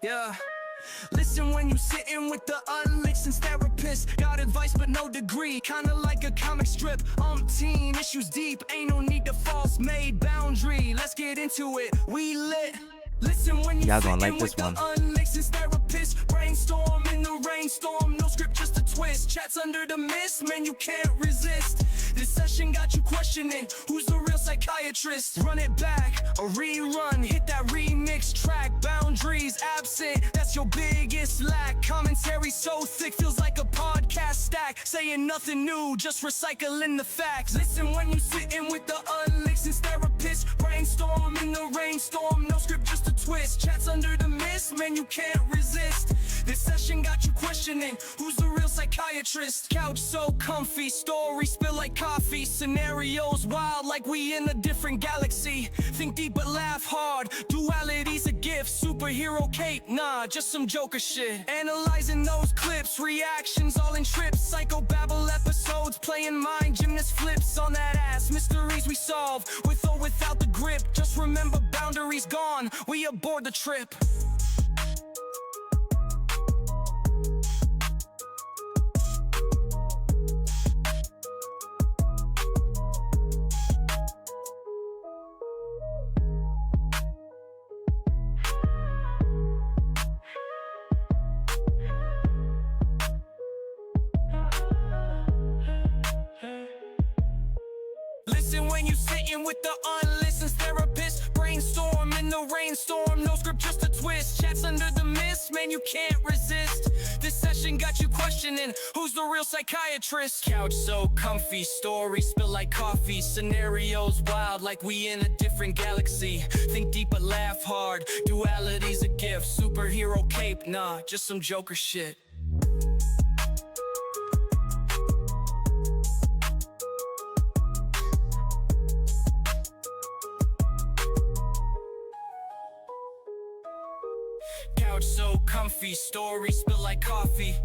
Yeah. Listen when you sitting with the unlicensed therapist. Got advice but no degree, kinda like a comic strip. Teen issues deep, ain't no need to false made boundary. Let's get into it, we lit. Listen when you Y'all sitting gonna like this with one. the unlicensed therapist. Brainstorm in the rainstorm, no script just a twist. Chats under the mist, man you can't resist. This session got you questioning, who's the real psychiatrist? Run it back, a rerun, hit that remix track. Boundaries absent, that's your biggest lack. Commentary so thick, feels like a podcast stack. Saying nothing new, just recycling the facts. Listen when you sitting with the unlicensed therapist. Brainstorm in the rainstorm, no script just a twist. Chats under the mist, man you can't resist. This session got you questioning, who's the real psychiatrist? Couch so comfy, stories spill like coffee. Scenarios wild like we in a different galaxy. Think deep but laugh hard, duality's a gift. Superhero cape, nah, just some Joker shit. Analyzing those clips, reactions all in trips. Psychobabble episodes, playing mind gymnast flips on that ass. Mysteries we solve, with or without the grip. Just remember boundaries gone, we aboard the trip. Listen when you sitting with the unlicensed therapist. Brainstorm in the rainstorm, no script just a twist. Chats under the mist, man you can't resist. This session got you questioning, who's the real psychiatrist? Couch so comfy, stories spill like coffee. Scenarios wild like we in a different galaxy. Think deep but laugh hard, duality's a gift. Superhero cape, nah, just some Joker shit. Couch so comfy, stories spill like coffee.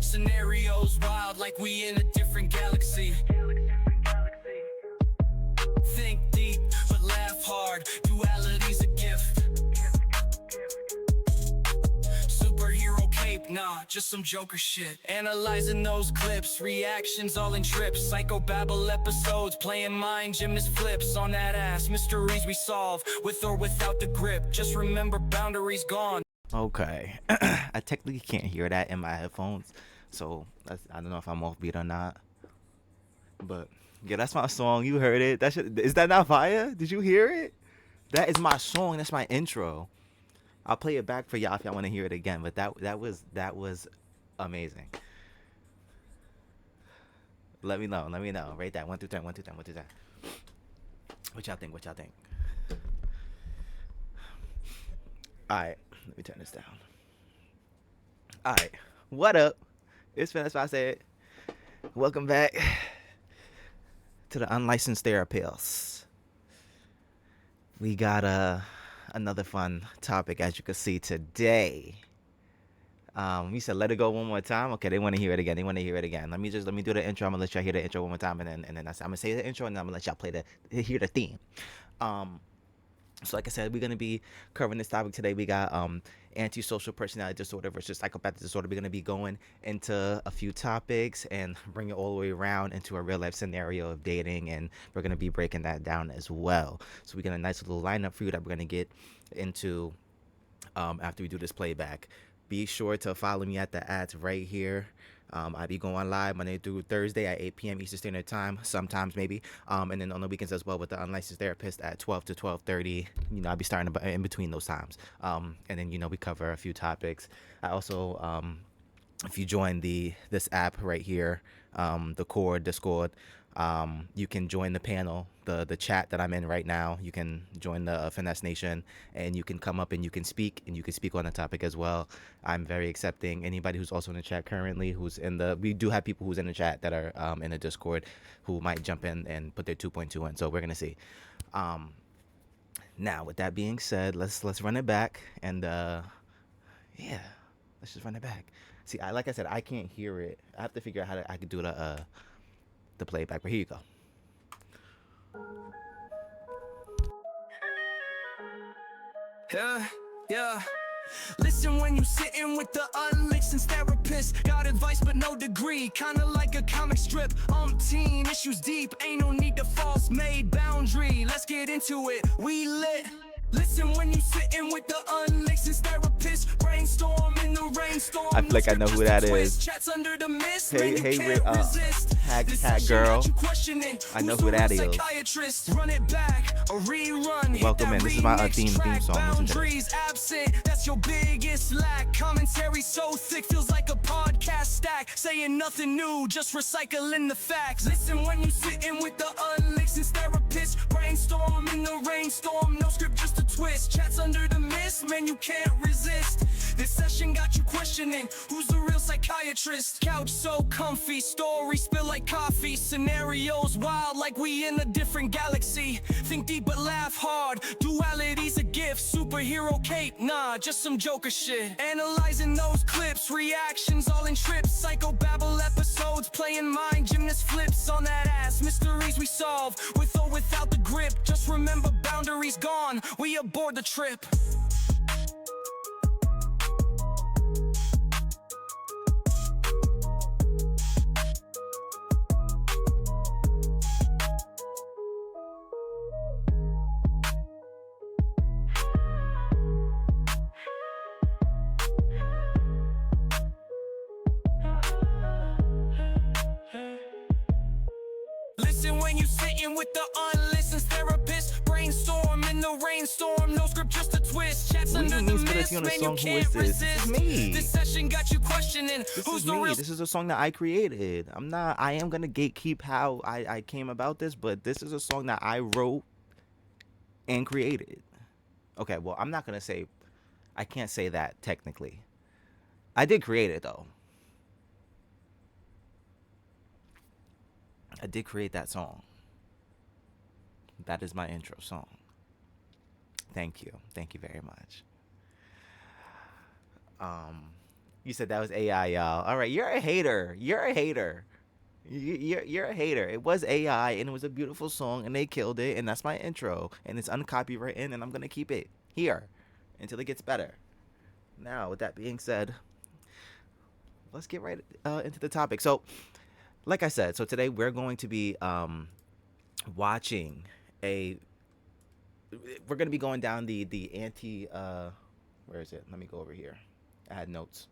Scenarios wild like we in a different galaxy. Think deep but laugh hard, duality's a gift. Superhero cape, nah, just some Joker shit. Analyzing those clips, reactions all in trips. Psychobabble episodes, playing mind gymnast flips on that ass. Mysteries we solve, with or without the grip. Just remember boundaries gone. Okay. I technically can't hear that in my headphones, so I don't know if I'm off beat or not. But yeah, that's my song. You heard it. Is that not fire? Did you hear it? That is my song. That's my intro. I'll play it back for y'all if y'all want to hear it again. But that was amazing. Let me know. Rate that 1 through 10. 1 through 10. 1 through 10. What y'all think? All right. Let me turn this down. All right. What up? It's FinesseNationHQ. Welcome back to the Unlicensed Therapist. We got another fun topic, as you can see today. We said let it go one more time. Okay, they want to hear it again. Let me do the intro. I'm gonna let y'all hear the intro one more time, and then I'm gonna say the intro, and then I'm gonna let y'all hear the theme. So like I said, we're going to be covering this topic today. We got antisocial personality disorder versus psychopathic disorder. We're going to be going into a few topics and bring it all the way around into a real life scenario of dating, and we're going to be breaking that down as well. So we got a nice little lineup for you that we're going to get into after we do this playback. Be sure to follow me at the ads right here. I'll be going live Monday through Thursday at 8 p.m. Eastern Standard Time, sometimes maybe. And then on the weekends as well with the Unlicensed Therapist at 12 to 12:30. I'll be starting in between those times. And then, we cover a few topics. I also, if you join this app right here, the Discord, you can join the panel, the chat that I'm in right now. You can join the Finesse Nation, and you can come up and you can speak on the topic as well. I'm very accepting. Anybody who's also in the chat currently, we do have people who's in the chat that are in the Discord who might jump in and put their 2.2 in. So we're gonna see. Now with that being said, let's run it back, and let's just run it back. See, like I said, I can't hear it. I have to figure out how I could do the playback, but here you go. Yeah. Listen when you sitting with the unlicensed therapist. Got advice but no degree, kinda like a comic strip. Teen issues deep, ain't no need to false made boundary. Let's get into it, we lit. Listen when you sitting with the unlicensed therapist. Brainstorm in the rainstorm. I feel like I know who that is. Chats under the mist, Hey, man, hey, you can't resist. Hat girl. I know who that is. Run it back, a rerun. Welcome in. This is my theme song. Listen to Boundaries absent, that's your biggest lack. Commentary so thick, feels like a podcast stack. Saying nothing new, just recycling the facts. Listen when you sitting with the unlicensed therapist. Brainstorm in the rainstorm, no script, just a twist. Chats under the mist, man, you can't resist. This session got you questioning, who's the real psychiatrist? Couch so comfy, stories spill like coffee. Scenarios wild like we in a different galaxy. Think deep but laugh hard, duality's a gift. Superhero cape, nah, just some Joker shit. Analyzing those clips, reactions all in trips. Psychobabble episodes, playing mind gymnast flips on that ass. Mysteries we solve, with or without the grip. Just remember boundaries gone, we aboard the trip. Listen when you sitting with the unlicensed therapist. Brainstorm in the rainstorm, no script, just a twist. Chats under the mist, man, you can't resist. This is me. This session got you questioning, who's the real. This is a song that I created. I am gonna gatekeep how I came about this, but this is a song that I wrote and created. Okay, well, I'm not gonna say, I can't say that technically. I did create it though. I did create that song. That is my intro song. Thank you. Thank you very much. You said that was AI, y'all. All right, you're a hater. You're a hater. You're a hater. It was AI, and it was a beautiful song, and they killed it, and that's my intro. And it's uncopywritten, and I'm going to keep it here until it gets better. Now, with that being said, let's get right into the topic. So, like I said, so today we're going to be watching we're going to be going down the anti, where is it? Let me go over here. I had notes.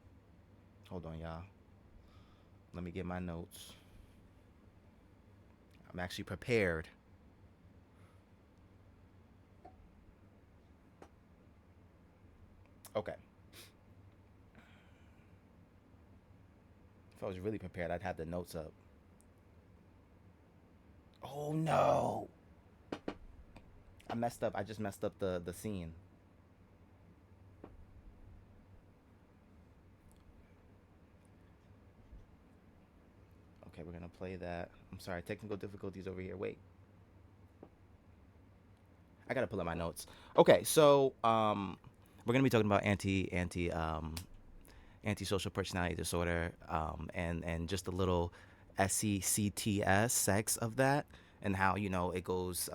Hold on, y'all. Let me get my notes. I'm actually prepared. Okay. If I was really prepared, I'd have the notes up. Oh no! I messed up. I just messed up the scene. Okay, we're gonna play that. I'm sorry, technical difficulties over here. Wait. I gotta pull up my notes. Okay, so we're gonna be talking about antisocial personality disorder, and just a little SECTS, sex of that, and how, you know, it goes,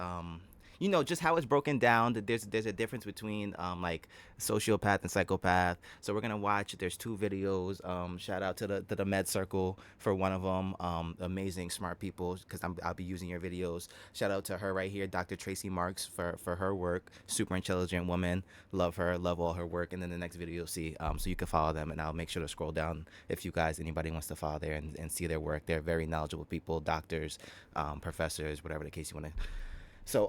just how it's broken down. There's a difference between like sociopath and psychopath. So we're gonna watch. There's 2 videos. Shout out to the MedCircle for one of them. Amazing, smart people, because I'll be using your videos. Shout out to her right here, Dr.Tracey Marks, for her work. Super intelligent woman. Love her. Love all her work. And then the next video you'll see. So you can follow them, and I'll make sure to scroll down if anybody wants to follow there and see their work. They're very knowledgeable people, doctors, professors, whatever the case you want to. So,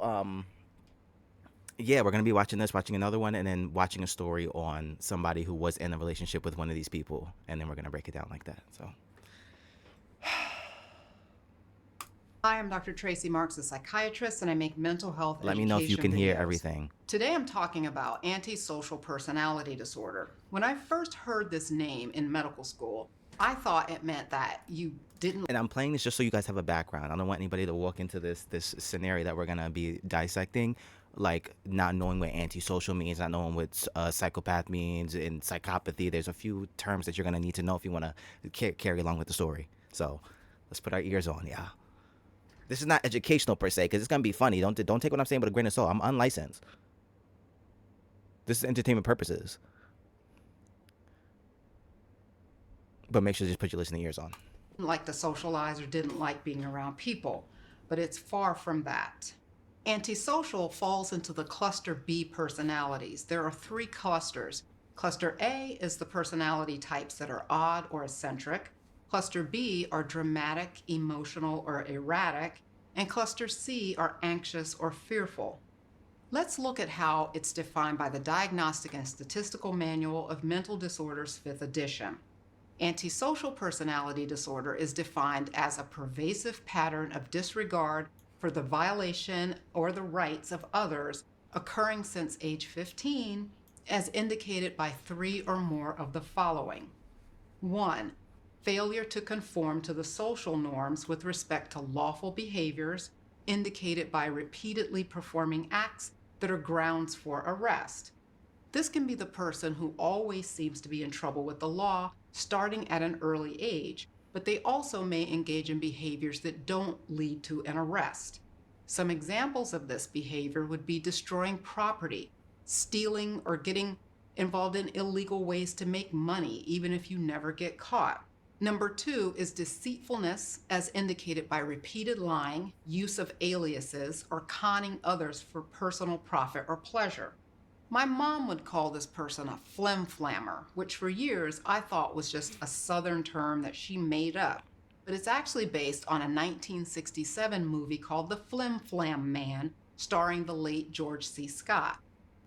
yeah, we're going to be watching another one, and then watching a story on somebody who was in a relationship with one of these people, and then we're going to break it down like that. So, Hi, I'm Dr. Tracey Marks, a psychiatrist, and I make mental health let me know if you can hear videos. everything. Today I'm talking about antisocial personality disorder. When I first heard this name in medical school, I thought it meant that you didn't. And I'm playing this just so you guys have a background. I don't want anybody to walk into this scenario that we're going to be dissecting, like not knowing what antisocial means, not knowing what psychopath means, and psychopathy. There's a few terms that you're going to need to know if you want to carry along with the story. So let's put our ears on, yeah. This is not educational per se, because it's going to be funny. Don't take what I'm saying with a grain of salt. I'm unlicensed. This is entertainment purposes. But make sure to just put your listening ears on. Like to socialize or didn't like being around people, but it's far from that. Antisocial falls into the cluster B personalities. There are 3 clusters. Cluster A is the personality types that are odd or eccentric. Cluster B are dramatic, emotional, or erratic. And cluster C are anxious or fearful. Let's look at how it's defined by the Diagnostic and Statistical Manual of Mental Disorders, 5th edition. Antisocial personality disorder is defined as a pervasive pattern of disregard for the violation or the rights of others occurring since age 15, as indicated by 3 or more of the following. 1. Failure to conform to the social norms with respect to lawful behaviors, indicated by repeatedly performing acts that are grounds for arrest. This can be the person who always seems to be in trouble with the law, starting at an early age, but they also may engage in behaviors that don't lead to an arrest. Some examples of this behavior would be destroying property, stealing, or getting involved in illegal ways to make money, even if you never get caught. Number 2 is deceitfulness, as indicated by repeated lying, use of aliases, or conning others for personal profit or pleasure. My mom would call this person a flim-flammer, which for years I thought was just a Southern term that she made up. But it's actually based on a 1967 movie called The Flim Flam Man, starring the late George C. Scott.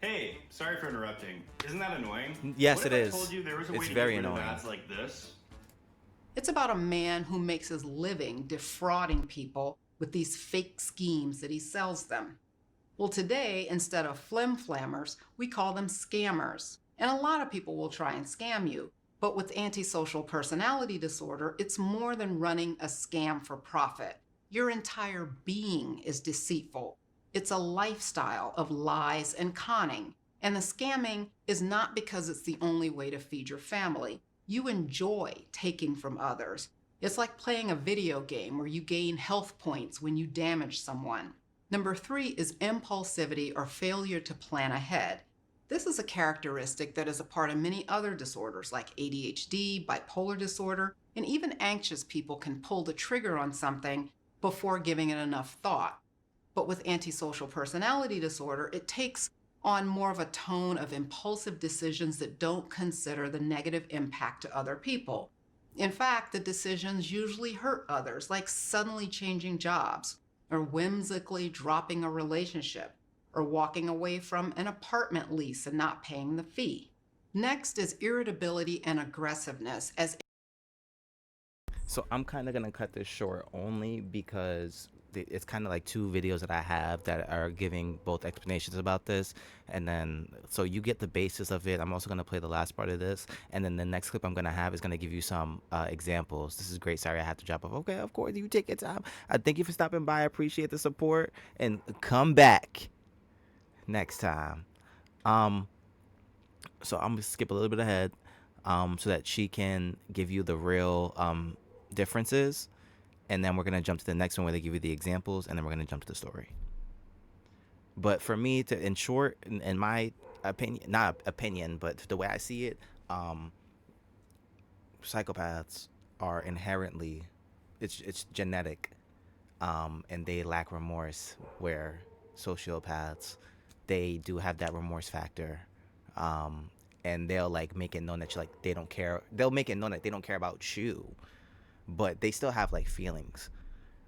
Hey, sorry for interrupting. Isn't that annoying? Yes, what it if is. I told you there was a way It's to very get rid of annoying. ads like this? It's about a man who makes his living defrauding people with these fake schemes that he sells them. Well, today, instead of flim-flammers, we call them scammers. And a lot of people will try and scam you. But with antisocial personality disorder, it's more than running a scam for profit. Your entire being is deceitful. It's a lifestyle of lies and conning. And the scamming is not because it's the only way to feed your family. You enjoy taking from others. It's like playing a video game where you gain health points when you damage someone. Number 3 is impulsivity or failure to plan ahead. This is a characteristic that is a part of many other disorders like ADHD, bipolar disorder, and even anxious people can pull the trigger on something before giving it enough thought. But with antisocial personality disorder, it takes on more of a tone of impulsive decisions that don't consider the negative impact to other people. In fact, the decisions usually hurt others, like suddenly changing jobs, or whimsically dropping a relationship, or walking away from an apartment lease and not paying the fee. Next is irritability and aggressiveness. So I'm kind of going to cut this short only because it's kind of like 2 videos that I have that are giving both explanations about this. And then, so you get the basis of it. I'm also going to play the last part of this. And then the next clip I'm going to have is going to give you some examples. This is great. Sorry, I had to drop off. Okay, of course, you take your time. I thank you for stopping by. I appreciate the support. And come back next time. So I'm going to skip a little bit ahead so that she can give you the real differences, and then we're going to jump to the next one where they give you the examples, and then we're going to jump to the story. But for me, in short, in my opinion, not opinion, but the way I see it, psychopaths are inherently, it's genetic, and they lack remorse, where sociopaths, they do have that remorse factor, and they'll like make it known that they don't care. They'll make it known that they don't care about you, but they still have like feelings.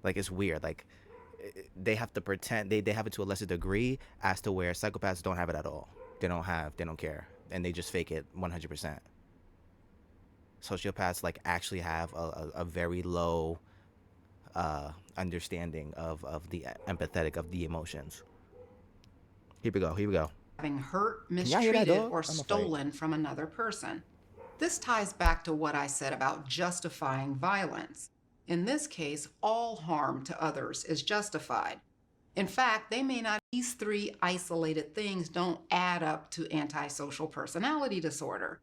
Like, it's weird. Like, they have to pretend they have it to a lesser degree, as to where psychopaths don't have it at all. They don't care, and they just fake it 100%. Sociopaths like actually have a very low understanding of the empathetic of the emotions. Here we go. Having hurt, y'all hear that, mistreated, dog? or I'm afraid. stolen from another person. This ties back to what I said about justifying violence. In this case, all harm to others is justified. In fact, these 3 isolated things don't add up to antisocial personality disorder.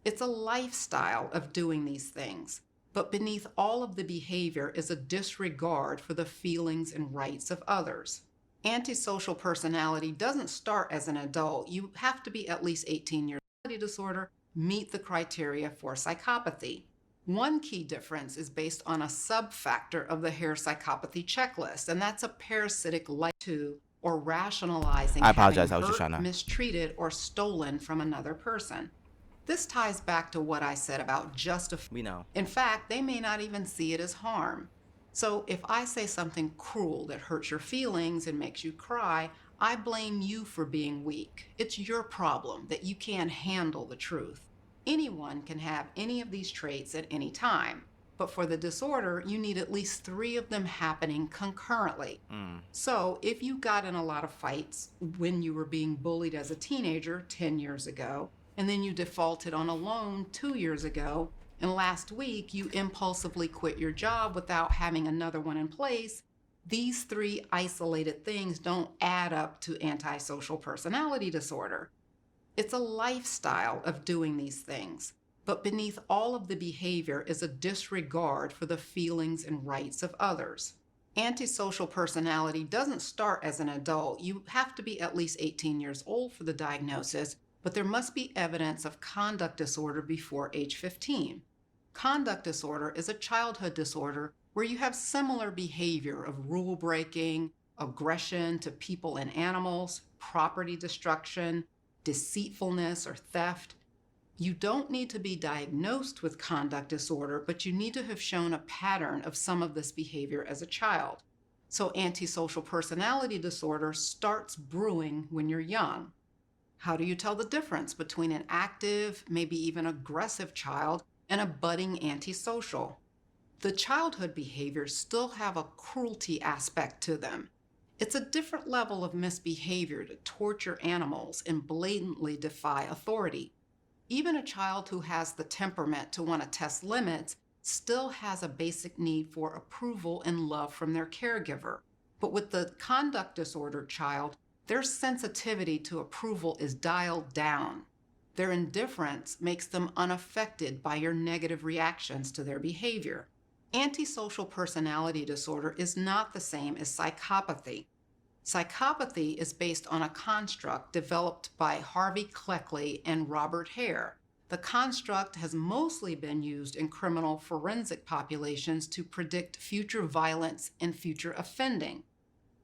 It's a lifestyle of doing these things, but beneath all of the behavior is a disregard for the feelings and rights of others. Antisocial personality doesn't start as an adult. You have to be at least 18 years old. Disorder meet the criteria for psychopathy. One key difference is based on a sub-factor of the Hare psychopathy checklist, and that's a parasitic like to or rationalizing I apologize. having I was just hurt, trying to. mistreated, or stolen from another person. This ties back to what I said about justifying. We know. In fact, they may not even see it as harm. So if I say something cruel that hurts your feelings and makes you cry, I blame you for being weak. It's your problem that you can't handle the truth. Anyone can have any of these traits at any time, but for the disorder, you need at least 3 of them happening concurrently. So if you got in a lot of fights when you were being bullied as a teenager 10 years ago, and then you defaulted on a loan 2 years ago, and last week you impulsively quit your job without having another one in place, these 3 isolated things don't add up to antisocial personality disorder. It's a lifestyle of doing these things, but beneath all of the behavior is a disregard for the feelings and rights of others. Antisocial personality doesn't start as an adult. You have to be at least 18 years old for the diagnosis, but there must be evidence of conduct disorder before age 15. Conduct disorder is a childhood disorder where you have similar behavior of rule breaking, aggression to people and animals, property destruction, deceitfulness or theft. You don't need to be diagnosed with conduct disorder, but you need to have shown a pattern of some of this behavior as a child. So antisocial personality disorder starts brewing when you're young. How do you tell the difference between an active, maybe even aggressive child and a budding antisocial? The childhood behaviors still have a cruelty aspect to them. It's a different level of misbehavior to torture animals and blatantly defy authority. Even a child who has the temperament to want to test limits still has a basic need for approval and love from their caregiver. But with the conduct disorder child, their sensitivity to approval is dialed down. Their indifference makes them unaffected by your negative reactions to their behavior. Antisocial personality disorder is not the same as psychopathy. Psychopathy is based on a construct developed by Harvey Cleckley and Robert Hare. The construct has mostly been used in criminal forensic populations to predict future violence and future offending.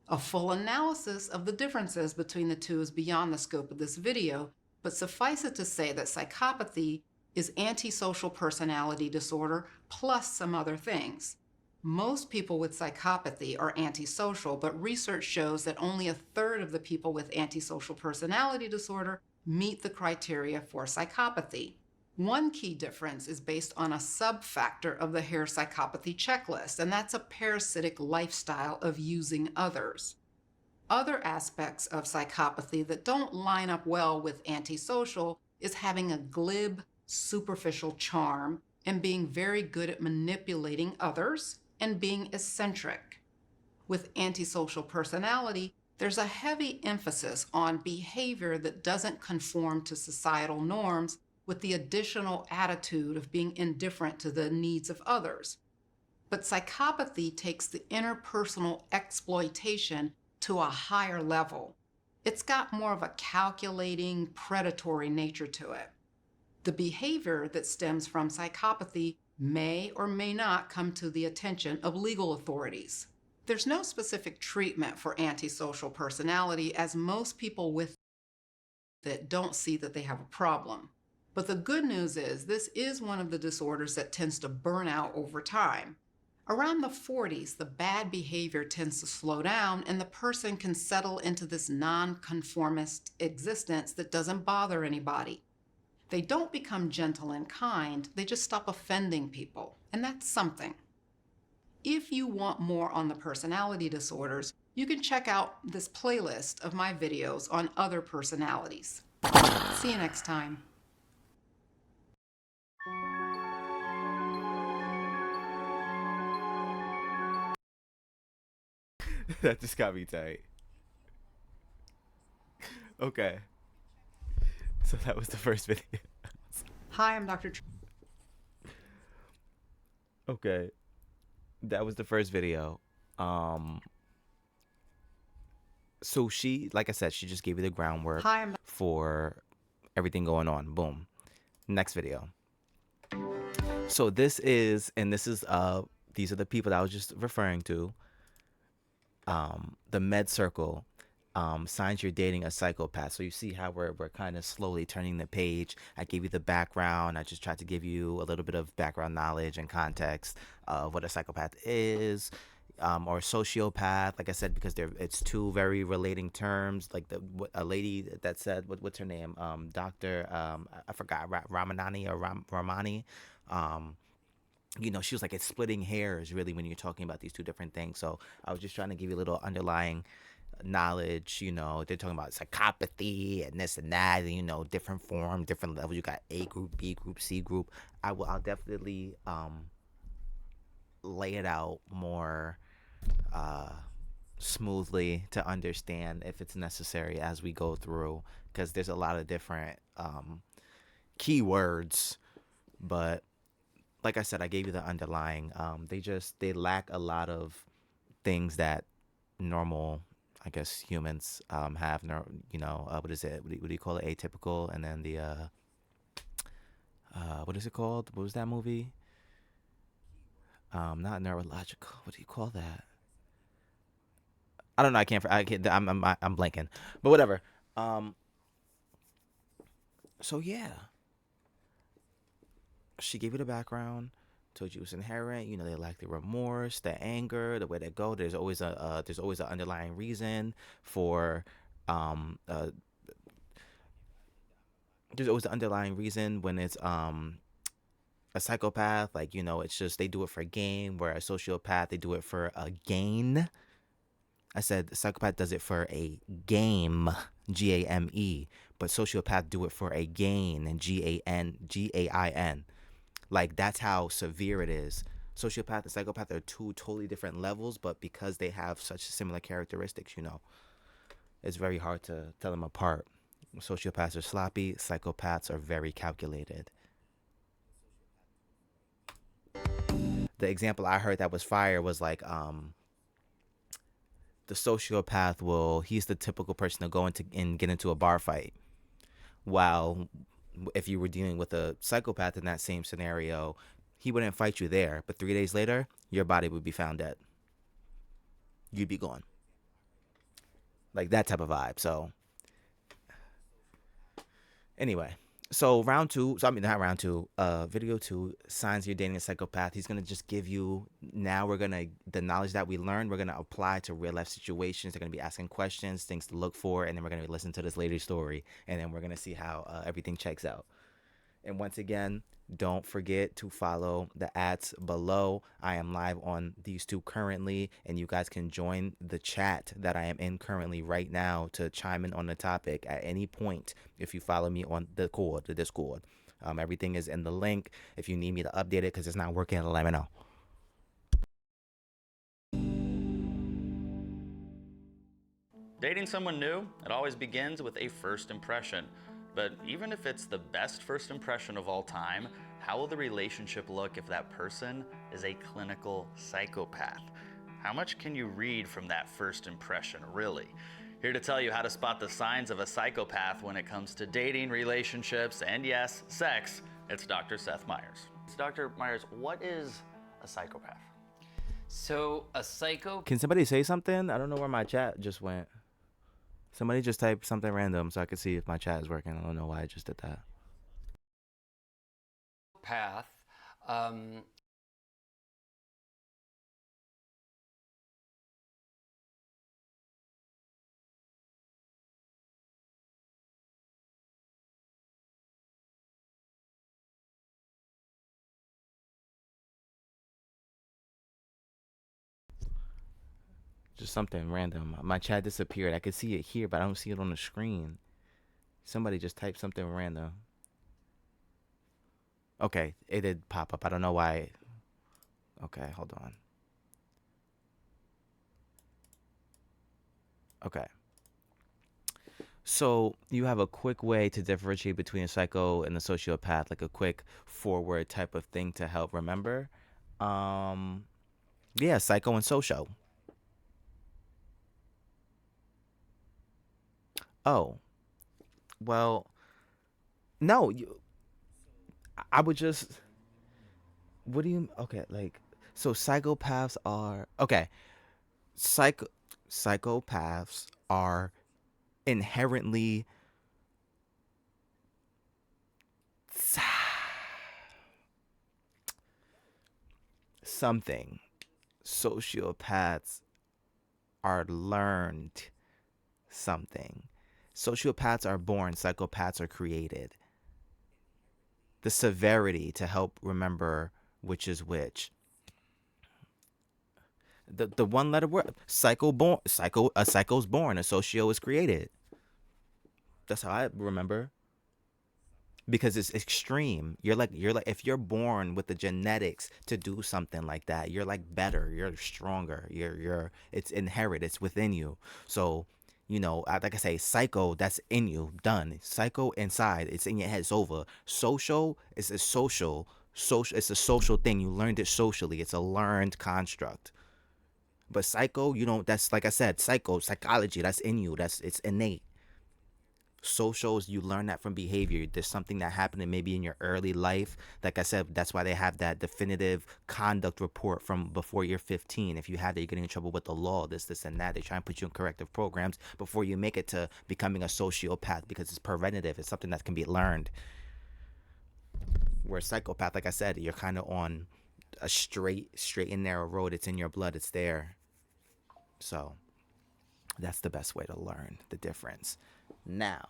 A full analysis of the differences between the two is beyond the scope of this video, but suffice it to say that psychopathy is antisocial personality disorder plus some other things. Most people with psychopathy are antisocial, but research shows that only 1/3 of the people with antisocial personality disorder meet the criteria for psychopathy. One key difference is based on a sub-factor of the Hare psychopathy checklist, and that's a parasitic lifestyle of using others. Other aspects of psychopathy that don't line up well with antisocial is having a glib, superficial charm and being very good at manipulating others and being eccentric. With antisocial personality, there's a heavy emphasis on behavior that doesn't conform to societal norms with the additional attitude of being indifferent to the needs of others. But psychopathy takes the interpersonal exploitation to a higher level. It's got more of a calculating, predatory nature to it. The behavior that stems from psychopathy may or may not come to the attention of legal authorities. There's no specific treatment for antisocial personality, as most people with it don't see that they have a problem. But the good news is this is one of the disorders that tends to burn out over time. Around the 40s, the bad behavior tends to slow down and the person can settle into this non-conformist existence that doesn't bother anybody. They don't become gentle and kind, they just stop offending people, and that's something. If you want more on the personality disorders, you can check out this playlist of my videos on other personalities. See you next time. That just got me tight. Okay. So that was the first video. Hi, I'm Dr. Okay. That was the first video. So she, like I said, she just gave you the groundwork Hi, I'm for everything going on. Boom. Next video. So this is, and this is these are the people that I was just referring to. The MedCircle, signs you're dating a psychopath. So you see how we're kind of slowly turning the page. I gave you the background. I just tried to give you a little bit of background knowledge and context of what a psychopath is, or sociopath. Like I said, because it's two very relating terms. Like a lady that said, what's her name? Doctor, I forgot, Ramanani or Ramani. You know, she was like, it's splitting hairs really when you're talking about these two different things. So I was just trying to give you a little underlying knowledge. You know, they're talking about psychopathy and this and that, and, you know, different form, different levels. You got A group, B group, C group. I'll definitely lay it out more smoothly to understand if it's necessary as we go through, because there's a lot of different keywords. But like I said, I gave you the underlying. They lack a lot of things that normal, I guess, humans have. You know, what is it? What do you call it? Atypical, and then the what is it called? What was that movie? Not neurological. What do you call that? I don't know. I can't. I'm blanking. But whatever. So yeah. She gave you the background, told you it was inherent. You know, they lack the remorse, the anger, the way they go. There's always an underlying reason for there's always an underlying reason when it's a psychopath. Like, you know, it's just they do it for gain, where a sociopath, they do it for a gain. I said the psychopath does it for a game, GAME, but sociopath do it for a gain, and GAIN. Like, that's how severe it is. Sociopath and psychopath are two totally different levels, but because they have such similar characteristics, you know, it's very hard to tell them apart. Sociopaths are sloppy, psychopaths are very calculated. The example I heard that was fire was like, the sociopath he's the typical person to go into and get into a bar fight. While if you were dealing with a psychopath in that same scenario, he wouldn't fight you there, but 3 days later, your body would be found dead. You'd be gone. Like that type of vibe. So anyway, so round two, so I mean not round two, video 2, signs you're dating a psychopath. He's gonna just give you, now the knowledge that we learned, we're gonna apply to real life situations. They're gonna be asking questions, things to look for, and then we're gonna listen to this lady's story, and then we're gonna see how everything checks out. And once again, don't forget to follow the ads below. I am live on these two currently, and you guys can join the chat that I am in currently right now to chime in on the topic at any point if you follow me on the Discord. Everything is in the link. If you need me to update it because it's not working, let me know. Dating someone new, it always begins with a first impression. But even if it's the best first impression of all time, how will the relationship look if that person is a clinical psychopath? How much can you read from that first impression, really? Here to tell you how to spot the signs of a psychopath when it comes to dating, relationships, and yes, sex, it's Dr. Seth Meyers. Dr. Meyers, what is a psychopath? So a psycho. Can somebody say something? I don't know where my chat just went. Somebody just type something random so I could see if my chat is working. I don't know why I just did that. Path. Just something random. My chat disappeared. I could see it here, but I don't see it on the screen. Somebody just typed something random. Okay, it did pop up. I don't know why. Okay, hold on. Okay. So you have a quick way to differentiate between a psycho and a sociopath, like a quick forward type of thing to help remember. Yeah, psycho and social. Oh, well, no, I would just, what do you, okay, like, so psychopaths are, okay, psycho, psychopaths are inherently something. Sociopaths are learned something. Sociopaths are born, psychopaths are created. The severity to help remember which is which. The one letter word, a psycho's born, a socio is created. That's how I remember. Because it's extreme. You're like if you're born with the genetics to do something like that, you're like better, you're stronger, you're it's inherent, it's within you. So, like I say, psycho, that's in you, done. Psycho inside, it's in your head, it's over. Social is a social, it's a social thing. You learned it socially. It's a learned construct. But psycho, that's like I said, psychology, that's in you. It's innate. Socials, you learn that from behavior. There's something that happened maybe in your early life. Like I said, that's why they have that definitive conduct report from before you're 15. If you have that, you're getting in trouble with the law, this and that. They try and put you in corrective programs before you make it to becoming a sociopath, because it's preventative. It's something that can be learned. Where a psychopath, like I said, you're kind of on a straight and narrow road. It's in your blood, it's there. So that's the best way to learn the difference. Now,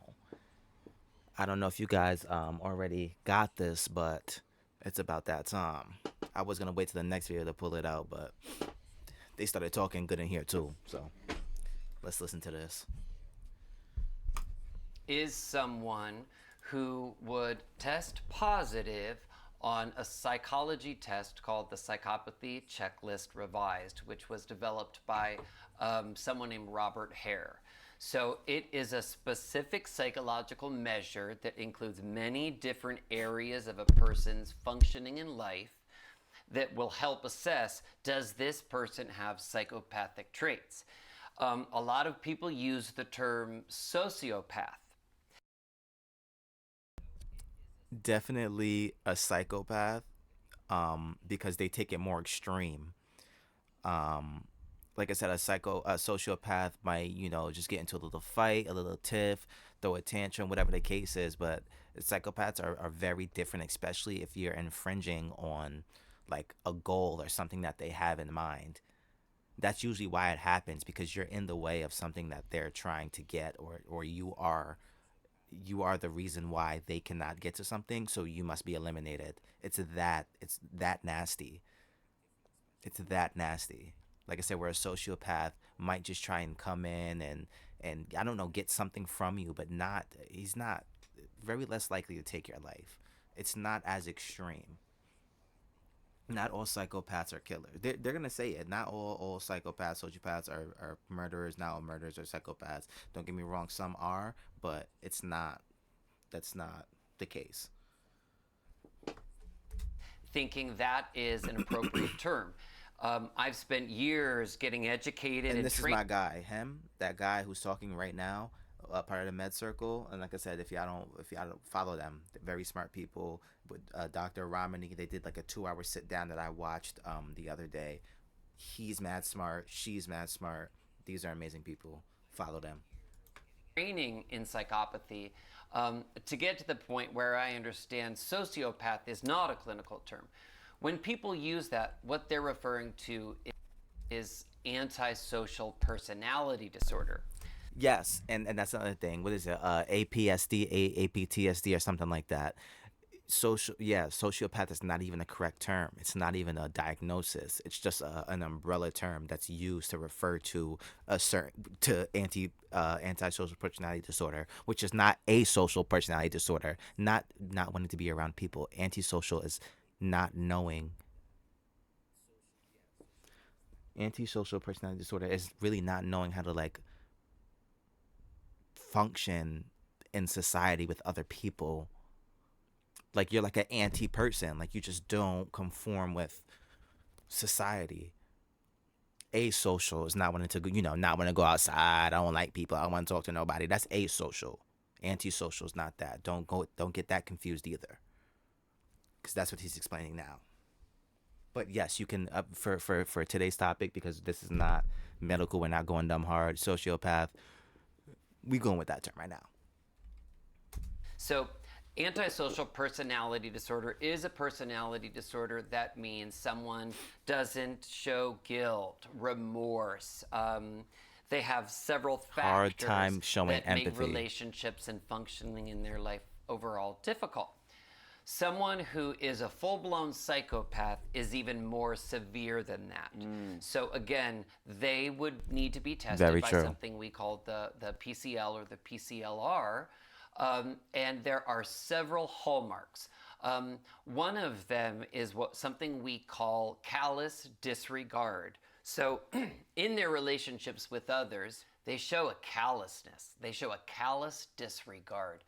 I don't know if you guys already got this, but it's about that time. I was gonna wait till the next video to pull it out, but they started talking good in here too. So let's listen to this. Is someone who would test positive on a psychology test called the Psychopathy Checklist Revised, which was developed by someone named Robert Hare. So it is a specific psychological measure that includes many different areas of a person's functioning in life that will help assess, does this person have psychopathic traits? A lot of people use the term sociopath. Definitely a psychopath, because they take it more extreme. Like I said, a sociopath might, just get into a little fight, a little tiff, throw a tantrum, whatever the case is. But psychopaths are very different, especially if you're infringing on like a goal or something that they have in mind. That's usually why it happens, because you're in the way of something that they're trying to get, or you are the reason why they cannot get to something, so you must be eliminated. It's that nasty. It's that nasty. Like I said, where a sociopath might just try and come in and I don't know, get something from you, but he's not very less likely to take your life. It's not as extreme. Not all psychopaths are killers. They're gonna say it. Not all psychopaths, sociopaths are murderers. Not all murderers are psychopaths. Don't get me wrong, some are, but it's not. That's not the case. Thinking that is an appropriate term. I've spent years getting educated And this trained. is my guy, that guy who's talking right now, part of the MedCircle. And like I said, if y'all don't follow them, they're very smart people. With Dr. Romney, they did like a 2-hour sit down that I watched the other day. He's mad smart. She's mad smart. These are amazing people. Follow them. Training in psychopathy to get to the point where I understand sociopath is not a clinical term. When people use that, what they're referring to is antisocial personality disorder. Yes, and that's another thing. What is it? APSD, APTSD, or something like that. Sociopath is not even a correct term. It's not even a diagnosis. It's just an umbrella term that's used to refer to antisocial personality disorder, which is not a social personality disorder. Not wanting to be around people. Antisocial is not knowing. Antisocial personality disorder is really not knowing how to like function in society with other people. Like you're like an anti person, like you just don't conform with society. asocial is not wanting to go, not want to go outside. I don't like people. I don't want to talk to nobody. That's asocial. Antisocial is not that. Don't get that confused either. Because that's what he's explaining now. But yes, you can, for today's topic, because this is not medical, we're not going dumb hard, sociopath, we going with that term right now. So antisocial personality disorder is a personality disorder. That means someone doesn't show guilt, remorse. They have several factors Hard time showing that empathy. make relationships and functioning in their life overall difficult. Someone who is a full-blown psychopath is even more severe than that. So again, they would need to be tested by something we call the PCL or the PCLR. And there are several hallmarks. One of them is something we call callous disregard. So in their relationships with others, they show a callousness. They show a callous disregard.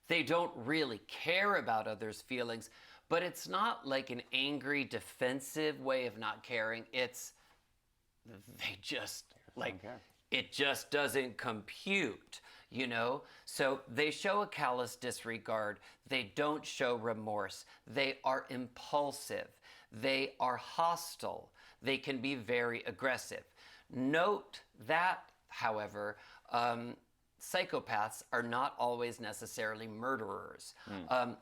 They don't really care about others' feelings, but it's not like an angry, defensive way of not caring. It's they just it just doesn't compute, So they show a callous disregard. They don't show remorse. They are impulsive. They are hostile. They can be very aggressive. Note that, however, psychopaths are not always necessarily murderers.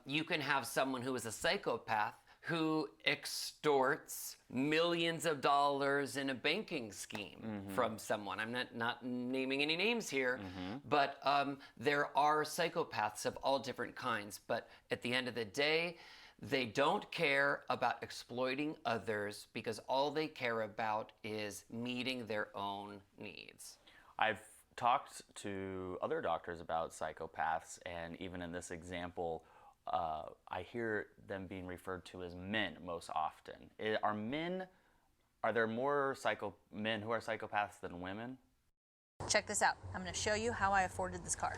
You can have someone who is a psychopath who extorts millions of dollars in a banking scheme from someone. I'm not naming any names here, but there are psychopaths of all different kinds. But at the end of the day, they don't care about exploiting others because all they care about is meeting their own needs. I've talked to other doctors about psychopaths, and even in this example, I hear them being referred to as men most often. Are there more men who are psychopaths than women? Check this out. I'm going to show you how I afforded this car.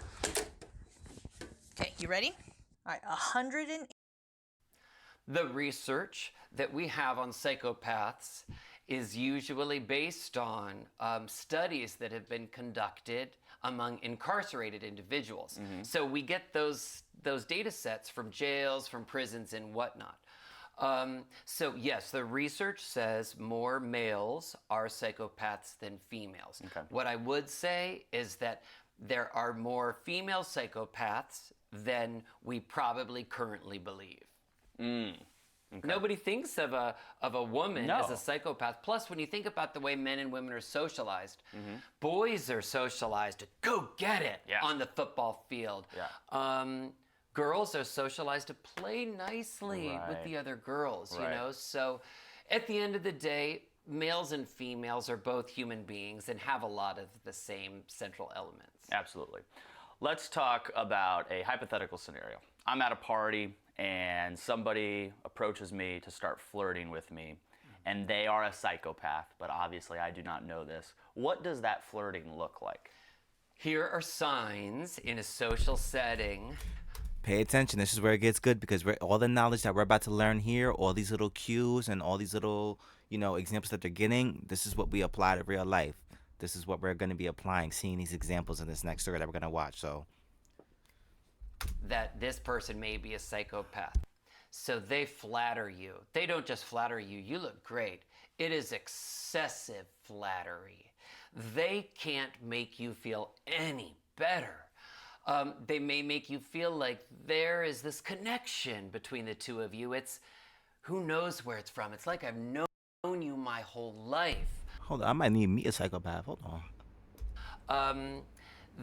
Okay, you ready? All right, 180. The research that we have on psychopaths is usually based on studies that have been conducted among incarcerated individuals. So we get those data sets from jails, from prisons, and whatnot. So yes, the research says more males are psychopaths than females. What I would say is that there are more female psychopaths than we probably currently believe. Nobody thinks of a woman as a psychopath. Plus, when you think about the way men and women are socialized, boys are socialized to go get it on the football field. Girls are socialized to play nicely with the other girls, So at the end of the day, males and females are both human beings and have a lot of the same central elements. Absolutely. Let's talk about a hypothetical scenario. I'm at a party and somebody approaches me to start flirting with me, and they are a psychopath, but obviously I do not know this. What does that flirting look like? Here are signs in a social setting. Pay attention. This is where it gets good, because all the knowledge that we're about to learn here, all these little cues and all these little, examples that they're getting, this is what we apply to real life. This is what we're going to be applying, seeing these examples in this next story that we're going to watch. So that this person may be a psychopath. So they flatter you. They don't just flatter you. You look great. It is excessive flattery. They can't make you feel any better. They may make you feel like there is this connection between the two of you. It's who knows where it's from. It's like I've known you my whole life. Hold on, I might need me a psychopath. Hold on.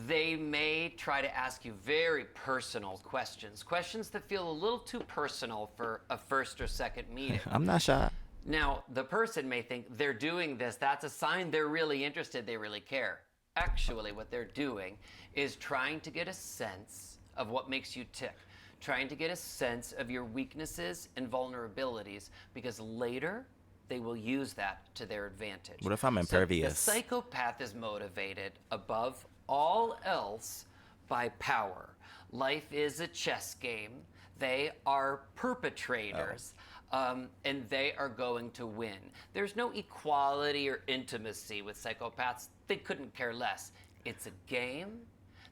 They may try to ask you very personal questions that feel a little too personal for a first or second meeting. I'm not shy. Now, the person may think they're doing this. That's a sign they're really interested. They really care. Actually, what they're doing is trying to get a sense of what makes you tick, trying to get a sense of your weaknesses and vulnerabilities, because later they will use that to their advantage. What if I'm impervious? So the psychopath is motivated above all else by power. Life is a chess game. They are perpetrators. and they are going to win. There's no equality or intimacy with psychopaths. They couldn't care less. It's a game.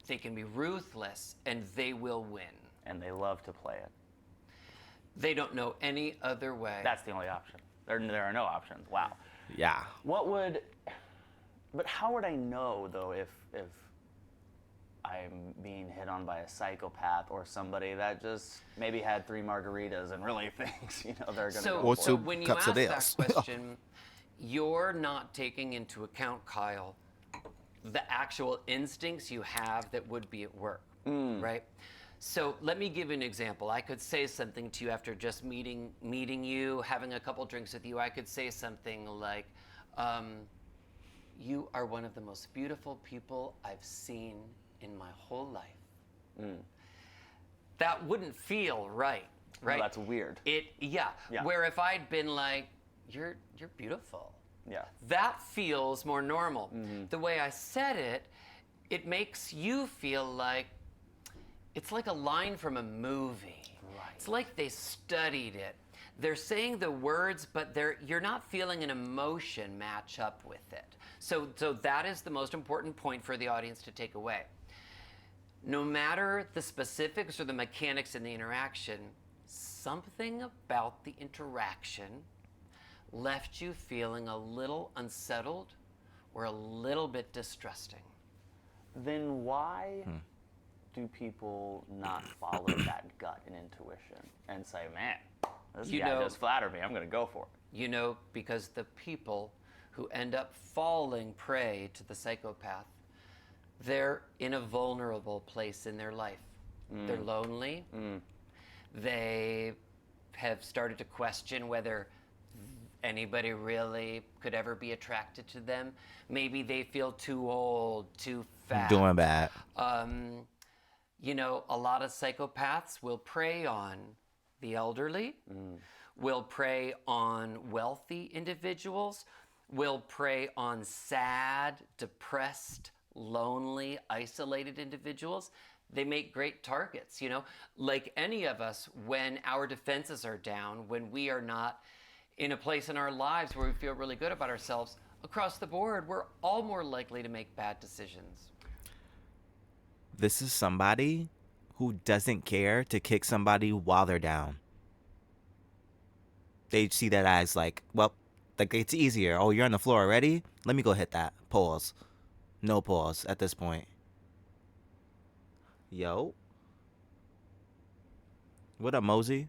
They can be ruthless, and they will win. And they love to play it. They don't know any other way. That's the only option. There are no options. Wow. Yeah. But how would I know, though, if I'm being hit on by a psychopath or somebody that just maybe had 3 margaritas and really thinks, they're going to go Or for So two when you cups ask of this. that question, you're not taking into account, Kyle, the actual instincts you have that would be at work, right? So let me give you an example. I could say something to you after just meeting you, having a couple drinks with you. I could say something like, you are one of the most beautiful people I've seen in my whole life. That wouldn't feel right? Well, that's weird. Yeah. Where if I'd been like, you're beautiful. Yeah. That feels more normal. The way I said it, it makes you feel like it's like a line from a movie. Right. It's like they studied it. They're saying the words, but you're not feeling an emotion match up with it. So that is the most important point for the audience to take away. No matter the specifics or the mechanics in the interaction, something about the interaction left you feeling a little unsettled or a little bit distrusting. Then why do people not follow that gut and intuition and say, man, this guy just flattered me, I'm going to go for it? Because the people who end up falling prey to the psychopath, they're in a vulnerable place in their life. They're lonely. They have started to question whether anybody really could ever be attracted to them. Maybe they feel too old, too fat. Doing bad. A lot of psychopaths will prey on the elderly, will prey on wealthy individuals, will prey on sad, depressed, lonely, isolated individuals. They make great targets, like any of us, when our defenses are down, when we are not in a place in our lives where we feel really good about ourselves, across the board, we're all more likely to make bad decisions. This is somebody who doesn't care to kick somebody while they're down. They see that as like it's easier. Oh, you're on the floor already? Let me go hit that. Pause. No pause at this point. Yo. What up, Mosey?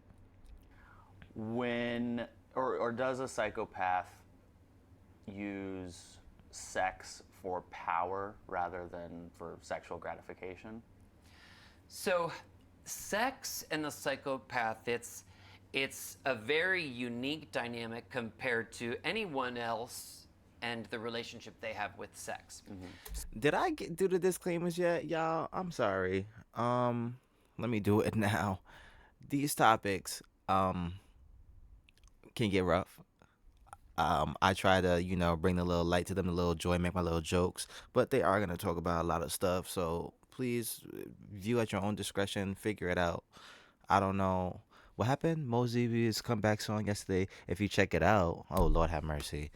When or does a psychopath use sex for power rather than for sexual gratification? So sex and the psychopath, it's a very unique dynamic compared to anyone else and the relationship they have with sex. Did I do the disclaimers yet, y'all? I'm sorry. Let me do it now. These topics can get rough. I try to, bring a little light to them, a little joy, make my little jokes, but they are going to talk about a lot of stuff. So please view at your own discretion, figure it out. I don't know what happened. Mosey's comeback song yesterday. If you check it out, oh, Lord have mercy.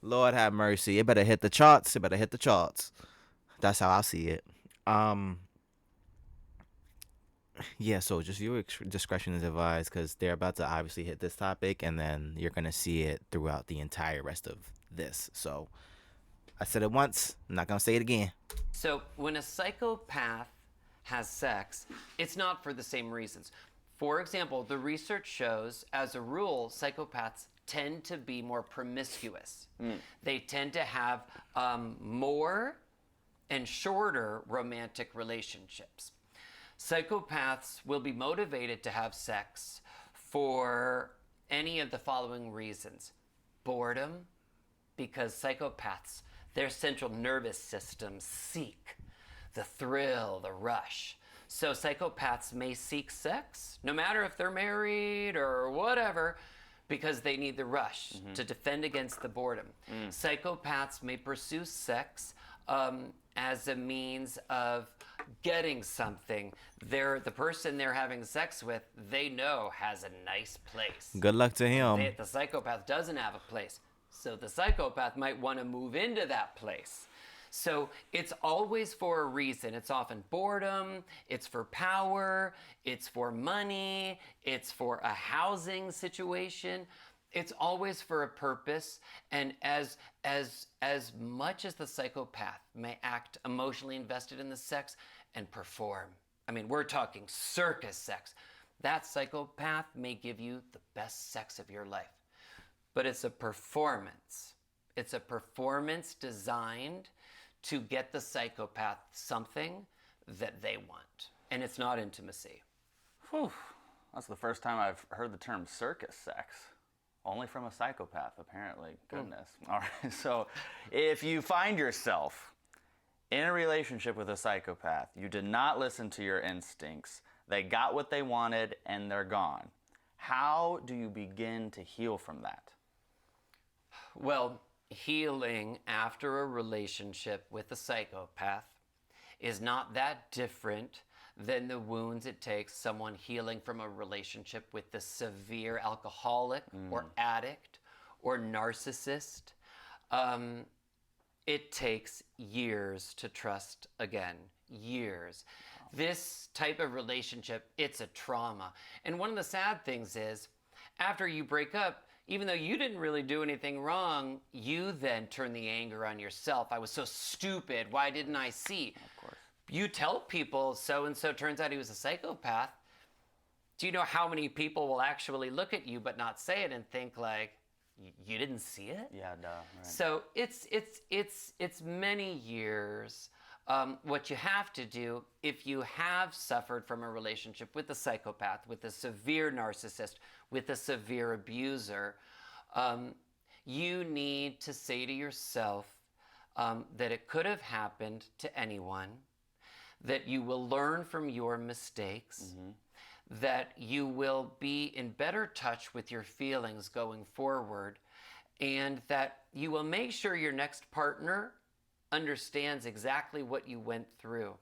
Lord have mercy. It better hit the charts. That's how I see it. Yeah, so just viewer discretion is advised because they're about to obviously hit this topic and then you're going to see it throughout the entire rest of this. So I said it once, I'm not going to say it again. So when a psychopath has sex, it's not for the same reasons. For example, the research shows, as a rule, psychopaths tend to be more promiscuous. They tend to have more and shorter romantic relationships. Psychopaths will be motivated to have sex for any of the following reasons. Boredom, because psychopaths, their central nervous systems seek the thrill, the rush. So psychopaths may seek sex, no matter if they're married or whatever, because they need the rush to defend against the boredom. Psychopaths may pursue sex as a means of getting something. The person they're having sex with, they know has a nice place. Good luck to him. The psychopath doesn't have a place. So the psychopath might want to move into that place. So it's always for a reason. It's often boredom, it's for power, it's for money, it's for a housing situation. It's always for a purpose. And as much as the psychopath may act emotionally invested in the sex and perform, I mean, we're talking circus sex, that psychopath may give you the best sex of your life. But it's a performance. It's a performance designed to get the psychopath something that they want. And it's not intimacy. Whew. That's the first time I've heard the term circus sex. Only from a psychopath, apparently. Goodness. All right. So if you find yourself in a relationship with a psychopath, you did not listen to your instincts, they got what they wanted, and they're gone. How do you begin to heal from that? Well, healing after a relationship with a psychopath is not that different than the wounds it takes someone healing from a relationship with a severe alcoholic or addict or narcissist. It takes years to trust again, years. This type of relationship, it's a trauma. And one of the sad things is, after you break up, even though you didn't really do anything wrong, you then turn the anger on yourself. I was so stupid. Why didn't I see? Of course. You tell people so-and-so turns out he was a psychopath. Do you know how many people will actually look at you but not say it and think like, you didn't see it? Yeah, duh. Right. So it's many years. What you have to do, if you have suffered from a relationship with a psychopath, with a severe narcissist, with a severe abuser, you need to say to yourself that it could have happened to anyone, that you will learn from your mistakes, that you will be in better touch with your feelings going forward, and that you will make sure your next partner understands exactly what you went through.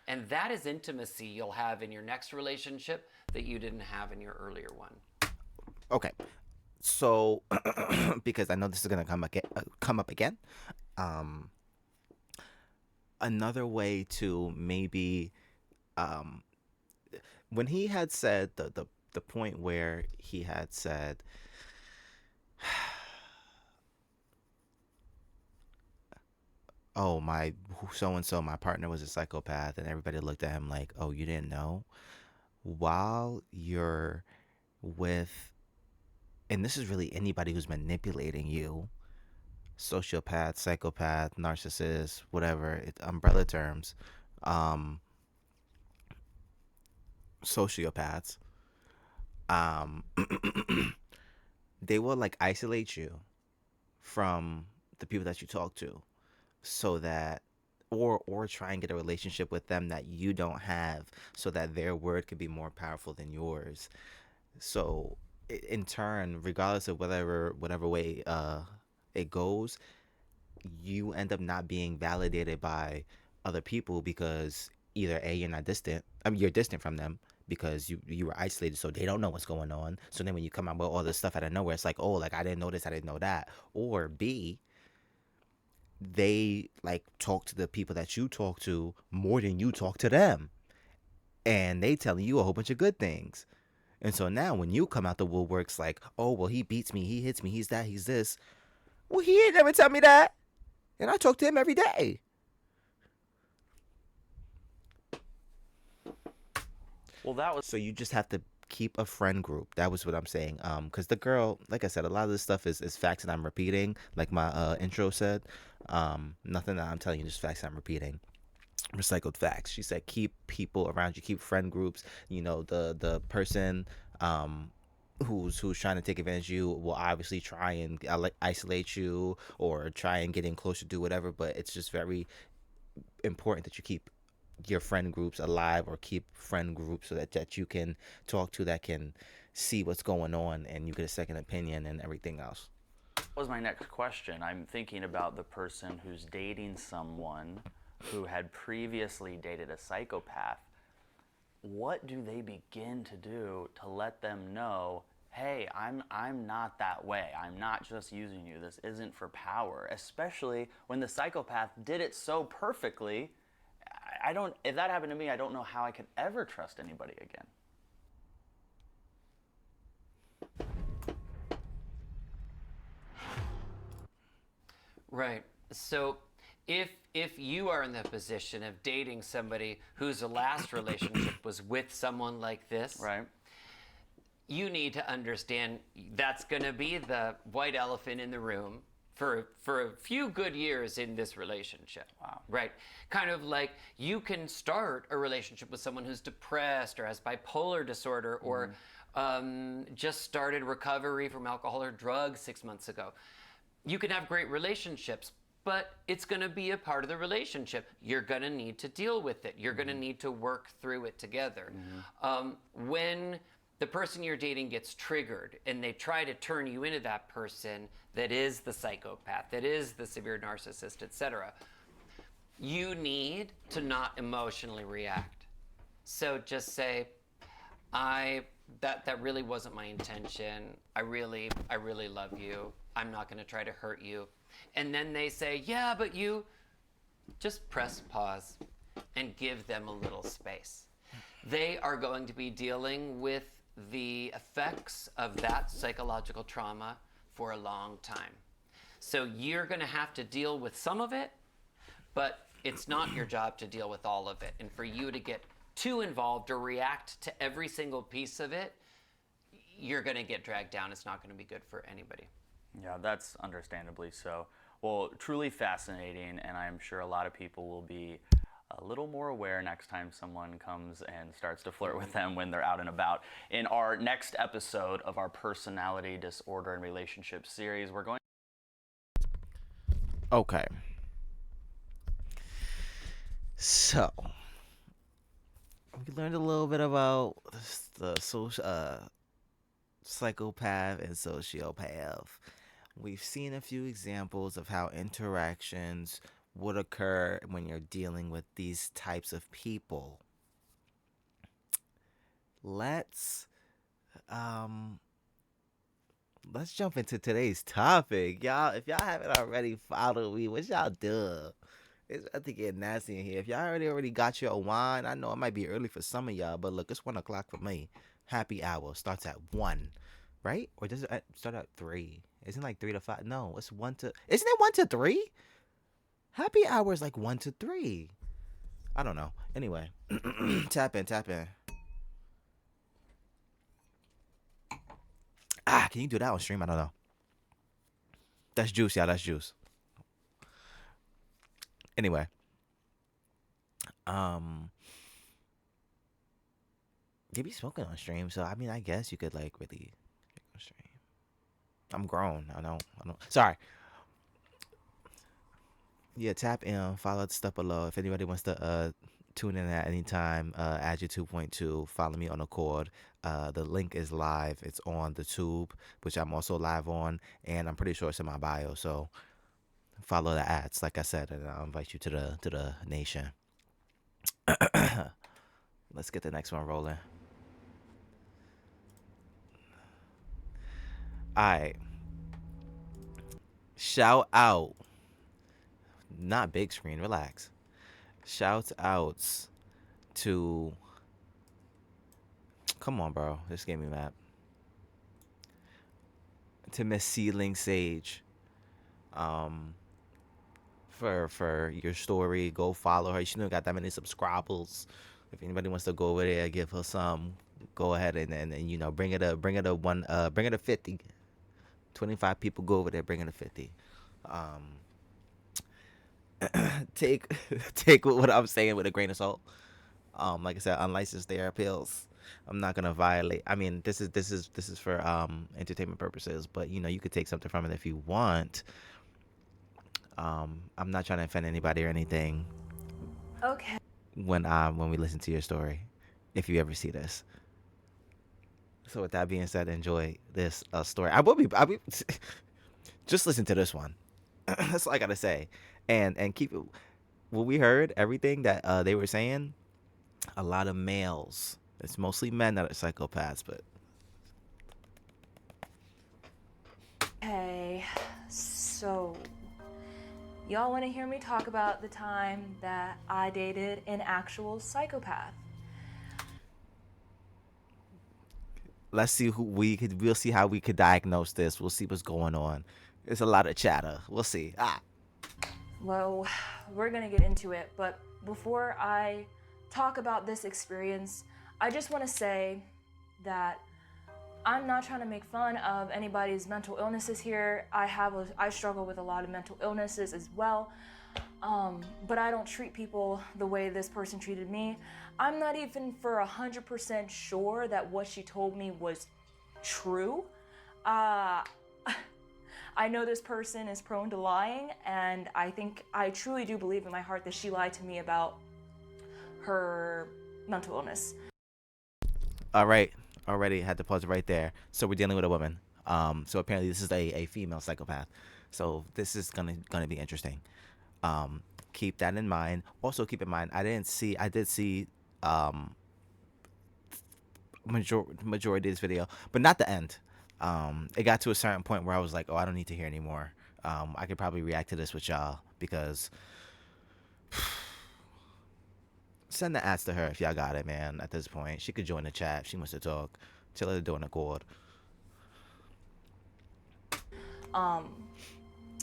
And that is intimacy you'll have in your next relationship that you didn't have in your earlier one. Okay. So, because I know this is going to come up again, another way to maybe, when he had said the point where he had said, oh, my so-and-so, my partner was a psychopath, and everybody looked at him like, oh, you didn't know? While you're with, and this is really anybody who's manipulating you, sociopath, psychopath, narcissist, whatever, it's umbrella terms, sociopaths, they will like isolate you from the people that you talk to, so that or try and get a relationship with them that you don't have, so that their word could be more powerful than yours. So in turn, regardless of whatever way it goes, you end up not being validated by other people, because either A, you're not distant, I mean, you're distant from them because you were isolated, so they don't know what's going on. So then when you come out with all this stuff out of nowhere, it's like, oh, like I didn't know this, I didn't know that. Or B, they like talk to the people that you talk to more than you talk to them, and they telling you a whole bunch of good things. And so now when you come out the woodworks like, oh, well, he beats me, he hits me, he's that, he's this. Well, he ain't never tell me that, and I talk to him every day. Well, that was... So you just have to keep a friend group. That was what I'm saying. Because the girl, like I said, a lot of this stuff is facts that I'm repeating, like my intro said. Nothing that I'm telling you, just facts I'm repeating. Recycled facts. She said keep people around you, keep friend groups. You know, the person who's trying to take advantage of you will obviously try and isolate you or try and get in closer, do whatever, but it's just very important that you keep your friend groups alive, or keep friend groups so that you can talk to, that can see what's going on, and you get a second opinion and everything else. That was my next question. I'm thinking about the person who's dating someone who had previously dated a psychopath, what do they begin to do to let them know, hey, I'm not that way. I'm not just using you. This isn't for power, especially when the psychopath did it so perfectly. If that happened to me, I don't know how I could ever trust anybody again. Right. So if you are in the position of dating somebody whose last relationship was with someone like this, Right. you need to understand that's going to be the white elephant in the room for a few good years in this relationship. Wow. Right. Kind of like you can start a relationship with someone who's depressed or has bipolar disorder or just started recovery from alcohol or drugs 6 months ago. You can have great relationships, but it's going to be a part of the relationship. You're going to need to deal with it. You're going to need to work through it together. When the person you're dating gets triggered and they try to turn you into that person that is the psychopath, that is the severe narcissist, etc., you need to not emotionally react. So just say, that really wasn't my intention. I really love you. I'm not going to try to hurt you. And then they say, yeah, but you just press pause and give them a little space. They are going to be dealing with the effects of that psychological trauma for a long time. So you're going to have to deal with some of it, but it's not your job to deal with all of it. And for you to get too involved or react to every single piece of it, you're going to get dragged down. It's not going to be good for anybody. Yeah, that's understandably so. Well, truly fascinating, and I'm sure a lot of people will be a little more aware next time someone comes and starts to flirt with them when they're out and about. In our next episode of our personality disorder and relationship series, we're going... Okay. So, we learned a little bit about the social, psychopath and sociopath. We've seen a few examples of how interactions would occur when you're dealing with these types of people. Let's jump into today's topic. Y'all, if y'all haven't already followed me, what y'all do? It's about to get nasty in here. If y'all already got your wine, I know it might be early for some of y'all, but look, it's 1 o'clock for me. Happy hour starts at 1, right? Or does it start at 3? Isn't it like 3 to 5? No, it's 1 to... Isn't it 1 to 3? Happy hour is like 1 to 3. I don't know. Anyway, tap in. Can you do that on stream? I don't know. That's juice, y'all. That's juice. Anyway, they be smoking on stream, so I mean, I guess you could like really on stream. I'm grown. I don't. Sorry. Yeah, tap in, follow the stuff below. If anybody wants to tune in at any time, add your 2.2. Follow me on Accord. The link is live. It's on the tube, which I'm also live on, and I'm pretty sure it's in my bio. So follow the ads, like I said, and I'll invite you to the nation. Let's get the next one rolling. All right. Shout out. Not big screen, relax. Shouts outs to... Come on, bro. This gave me mad. To Miss Seedling Sage. For your story, go follow her. She don't got that many subscribers. If anybody wants to go over there, give her some. Go ahead and you know, bring it a 50. 25 people go over there, bring it a 50. Take what I'm saying with a grain of salt. Like I said, unlicensed therapists. I'm not gonna violate. I mean, this is for entertainment purposes, but you know, you could take something from it if you want. I'm not trying to offend anybody or anything. Okay. When we listen to your story, if you ever see this. So with that being said, enjoy this story. I'll be just listen to this one. That's all I gotta say, and keep it. what we heard, everything that they were saying, a lot of males. It's mostly men that are psychopaths, but Okay, so y'all want to hear me talk about the time that I dated an actual psychopath? let's see we'll see how we could diagnose this. We'll see what's going on. There's a lot of chatter. We'll see. Well, we're gonna get into it, but before I talk about this experience, I just want to say that I'm not trying to make fun of anybody's mental illnesses here. I struggle with a lot of mental illnesses as well, but I don't treat people the way this person treated me. I'm not even for 100% sure that what she told me was true. I know this person is prone to lying, and I truly do believe in my heart that she lied to me about her mental illness. All right. Already had to pause it right there. So we're dealing with a woman. So apparently this is a female psychopath. So this is gonna be interesting. Keep that in mind. Also keep in mind I did see majority of this video, but not the end. It got to a certain point where I was like, oh, I don't need to hear anymore. I could probably react to this with y'all because send the ads to her if y'all got it, man. At this point, she could join the chat. She wants to talk. Tell her to do an accord.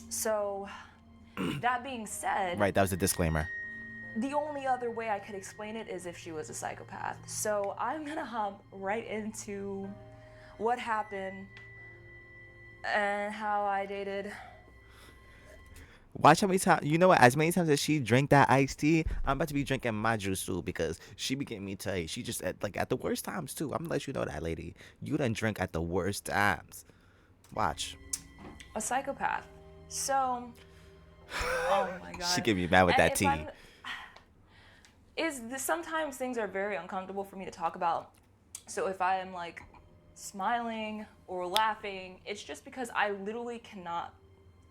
So that being said, Right, that was a disclaimer. the only other way I could explain it is if she was a psychopath. So I'm gonna hop right into what happened and how I dated. Watch how many times, you know what, as many times as she drank that iced tea, I'm about to be drinking my juice too, because she be getting me tight. She just, at the worst times too. I'm gonna let you know that, lady. You done drink at the worst times. Watch. A psychopath. So, oh my god. She get me mad with And that if tea. Sometimes things are very uncomfortable for me to talk about. So if I am like smiling or laughing, it's just because I literally cannot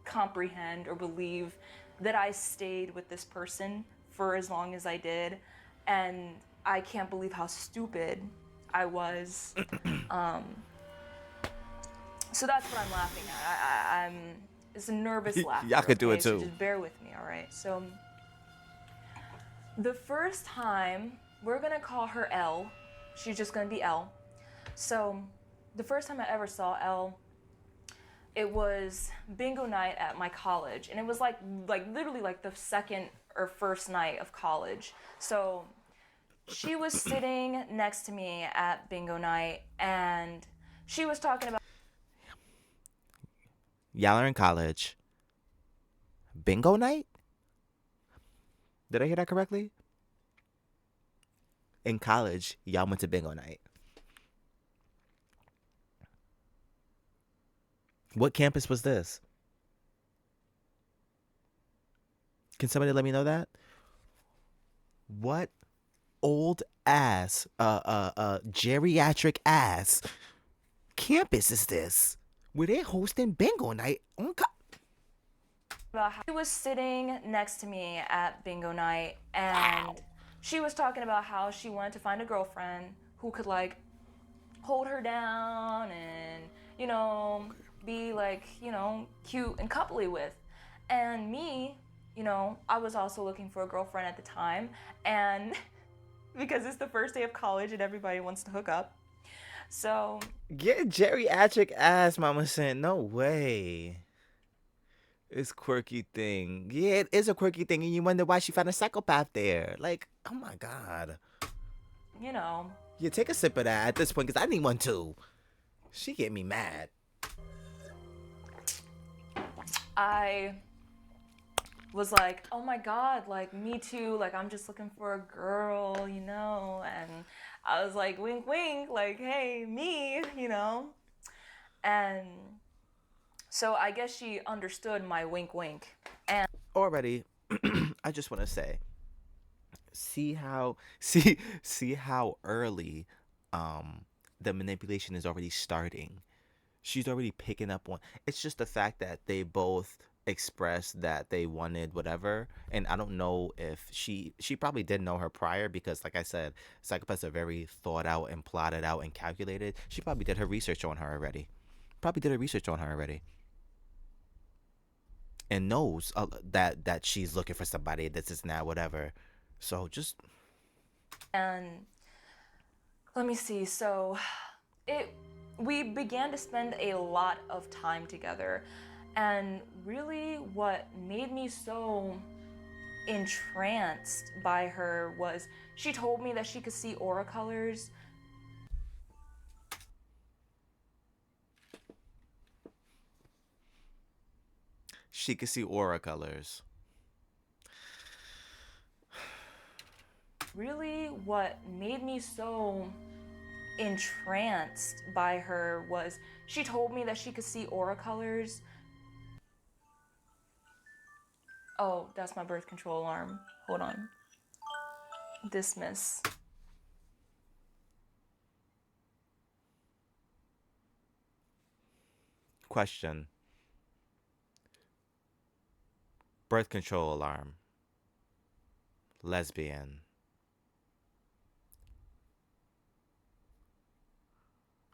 comprehend or believe that I stayed with this person for as long as I did, and I can't believe how stupid I was. So that's what I'm laughing at. It's a nervous laughter. Y'all could do it okay? So too. just bear with me, all right? So the first time, we're gonna call her L. She's just gonna be L. So the first time I ever saw L, it was bingo night at my college, and it was like literally like the second or first night of college. So she was sitting next to me at bingo night, and she was talking about. Y'all are in college. Bingo night? Did I hear that correctly? In college, y'all went to bingo night. What campus was this? Can somebody let me know that? What old ass, geriatric ass campus is this? Where they hosting bingo night on About how she was sitting next to me at bingo night, and she was talking about how she wanted to find a girlfriend who could like hold her down and, you know, be like, you know, cute and coupley with. And me, you know, I was also looking for a girlfriend at the time, and because it's the first day of college and everybody wants to hook up. So get geriatric ass, mama said. No way. It's quirky thing. Yeah, it is a quirky thing, and you wonder why she found a psychopath there. Like, oh my god. you know, Yeah, take a sip of that at this point, because I need one too. She get me mad. I was like, oh my god, like me too, like I'm just looking for a girl, you know, and I was like, wink wink, like, hey, me, you know. And so I guess she understood my wink wink. And Already, I just want to say, see how early the manipulation is already starting. She's already picking up on. It's just the fact that they both expressed that they wanted whatever. And I don't know if she probably did know her prior, because like I said, psychopaths are very thought out and plotted out and calculated. She probably did her research on her already. And knows that she's looking for somebody, this is now whatever. So just And let me see. So we began to spend a lot of time together, and really what made me so entranced by her was she told me that she could see aura colors. she could see aura colors. Really what made me so entranced by her was she told me that she could see aura colors. Oh, that's my birth control alarm. Hold on. Dismiss. Question. Birth control alarm. Lesbian.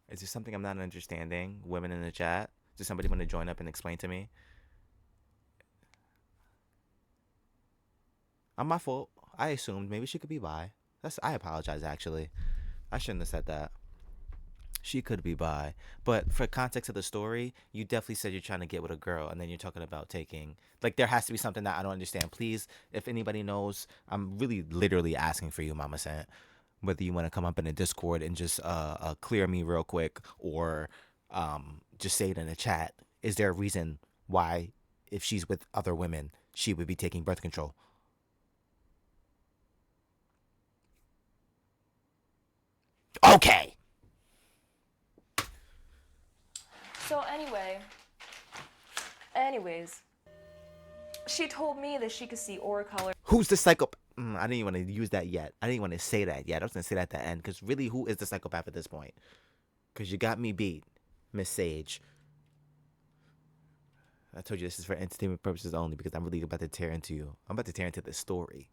Is there something I'm not understanding? Women in the chat? Does somebody want to join up and explain to me? My fault. I assumed maybe she could be bi. I apologize, actually. I shouldn't have said that. She could be bi. But for context of the story, you definitely said you're trying to get with a girl, and then you're talking about taking... Like, there has to be something that I don't understand. Please, if anybody knows, I'm really literally asking for you, Mama Sant. Whether you want to come up in a Discord and just clear me real quick, or just say it in the chat. Is there a reason why, if she's with other women, she would be taking birth control? Okay. So anyways, she told me that she could see aura color. Who's the psychopath? I didn't even want to use that yet. I didn't even want to say that yet. I was going to say that at the end, because really, who is the psychopath at this point? Because you got me beat, Miss Sage. I told you this is for entertainment purposes only, because I'm really about to tear into you. I'm about to tear into this story.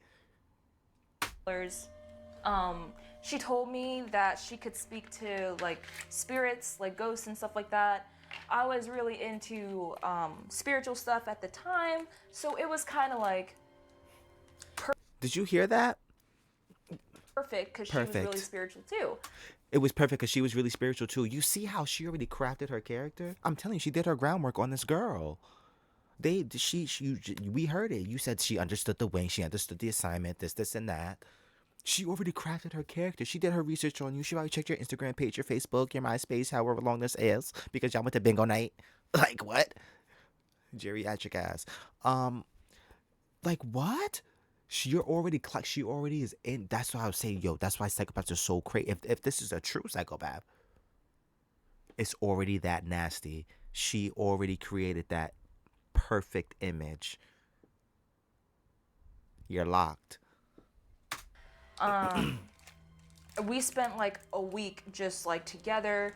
She told me that she could speak to like spirits, like ghosts and stuff like that. I was really into spiritual stuff at the time, so it was kind of like Did you hear that? perfect because she was really spiritual too. It was perfect because she was really spiritual too. You see how she already crafted her character? I'm telling you, she did her groundwork on this girl. We heard it. You said she understood the wing, she understood the assignment, this, and that. She already crafted her character. She did her research on you. She already checked your Instagram page, your Facebook, your MySpace, however long this is, because y'all went to bingo night. Like, what? Geriatric ass. Like, what? She already is in. That's why I was saying, yo, that's why psychopaths are so crazy. If this is a true psychopath, it's already that nasty. She already created that perfect image. You're locked. We spent like a week just like together,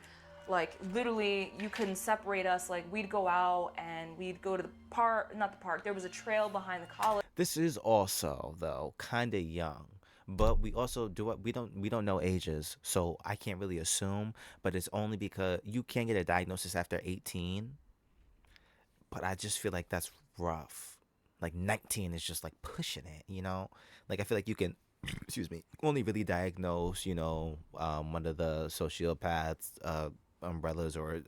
like literally you couldn't separate us. Like we'd go out and we'd go to the park, not the park, there was a trail behind the college. This is also though kind of young, but we also we don't know ages, so I can't really assume, but it's only because you can't get a diagnosis after 18. But I just feel like that's rough. Like 19 is just like pushing it, you know? Like I feel like you can excuse me, only really diagnose, one of the sociopaths umbrellas or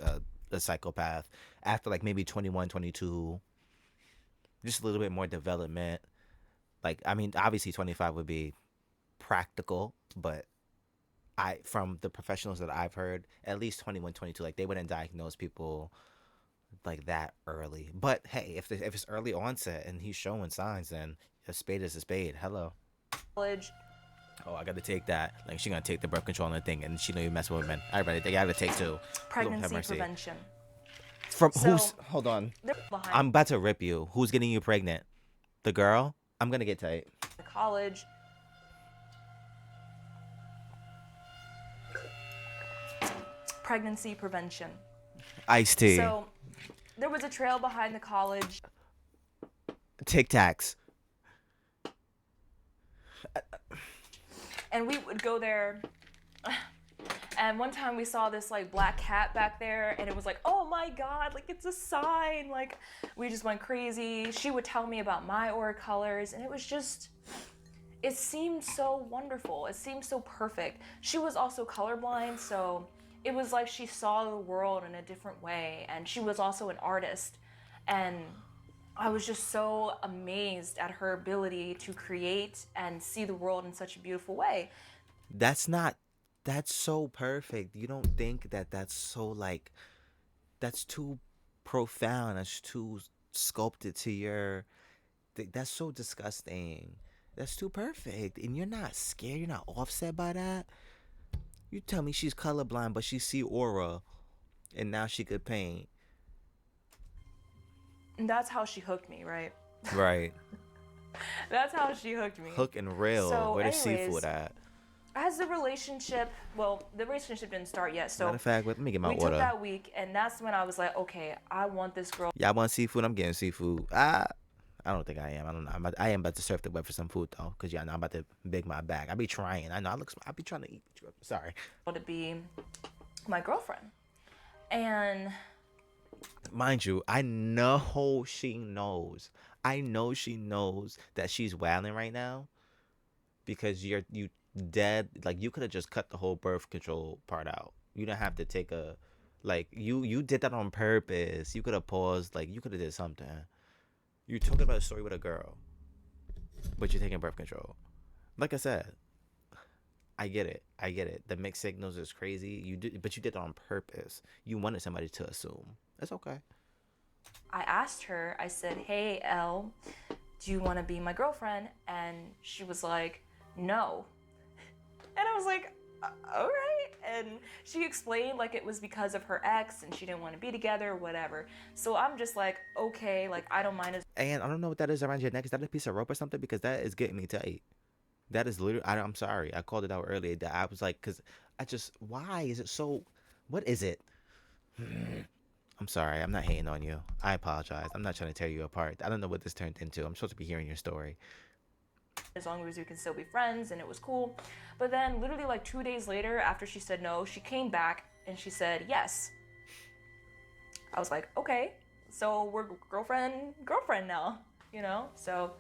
a psychopath after like maybe 21, 22. Just a little bit more development. Like, I mean, obviously 25 would be practical, but from the professionals that I've heard, at least 21, 22, like they wouldn't diagnose people like that early. But hey, if it's early onset and he's showing signs, then a spade is a spade. Hello. College. Oh, I gotta take that. Like, she gonna take the birth control and the thing, and she know you mess with women. Everybody, they gotta take two. Pregnancy prevention. Who's? Hold on. I'm about to rip you. Who's getting you pregnant? The girl? I'm gonna get tight. College. Pregnancy prevention. Iced tea. So there was a trail behind the college. Tic Tacs. And we would go there. And one time we saw this like black cat back there, and it was like, oh my God, like it's a sign. Like we just went crazy. She would tell me about my aura colors, and it was just, it seemed so wonderful. It seemed so perfect. She was also colorblind, so it was like she saw the world in a different way, and she was also an artist. And I was just so amazed at her ability to create and see the world in such a beautiful way. That's so perfect. You don't think that that's so like, that's too profound. That's too sculpted to your, that's so disgusting. That's too perfect. And you're not scared. You're not offset by that. You tell me she's colorblind, but she see aura, and now she could paint. And that's how she hooked me, right? Right. That's how she hooked me. Hook and reel. So Where the anyways, seafood at? As the relationship, well, the relationship didn't start yet, so Matter of fact, let me get my we order. took that week, and that's when I was like, okay, I want this girl. Y'all want seafood? I'm getting seafood. I don't think I am. I don't know. I am about to surf the web for some food though, cause y'all know I'm about to big my bag. I be trying. I know. I be trying to eat. Sorry. To be my girlfriend, and Mind you, I know she knows. I know she knows that she's wailing right now, because you dead. Like you could have just cut the whole birth control part out. You don't have to take a, like you did that on purpose. You could have paused. Like you could have did something. You're talking about a story with a girl, but you're taking birth control. Like I said, I get it. I get it. The mixed signals is crazy. But you did it on purpose. You wanted somebody to assume. It's okay. I asked her, I said, hey, Elle, do you want to be my girlfriend? And she was like, no. And I was like, all right. And she explained like it was because of her ex and she didn't want to be together or whatever. So I'm just like, okay, like I don't mind. And I don't know what that is around your neck. Is that a piece of rope or something? Because that is getting me tight. That is literally, I'm sorry. I called it out earlier. That I was like, because why is it so, what is it? I'm sorry. I'm not hating on you. I apologize. I'm not trying to tear you apart. I don't know what this turned into. I'm supposed to be hearing your story. As long as we can still be friends, and it was cool. But then literally like 2 days later, after she said no, she came back and she said yes. I was like, okay, so we're girlfriend now, you know? So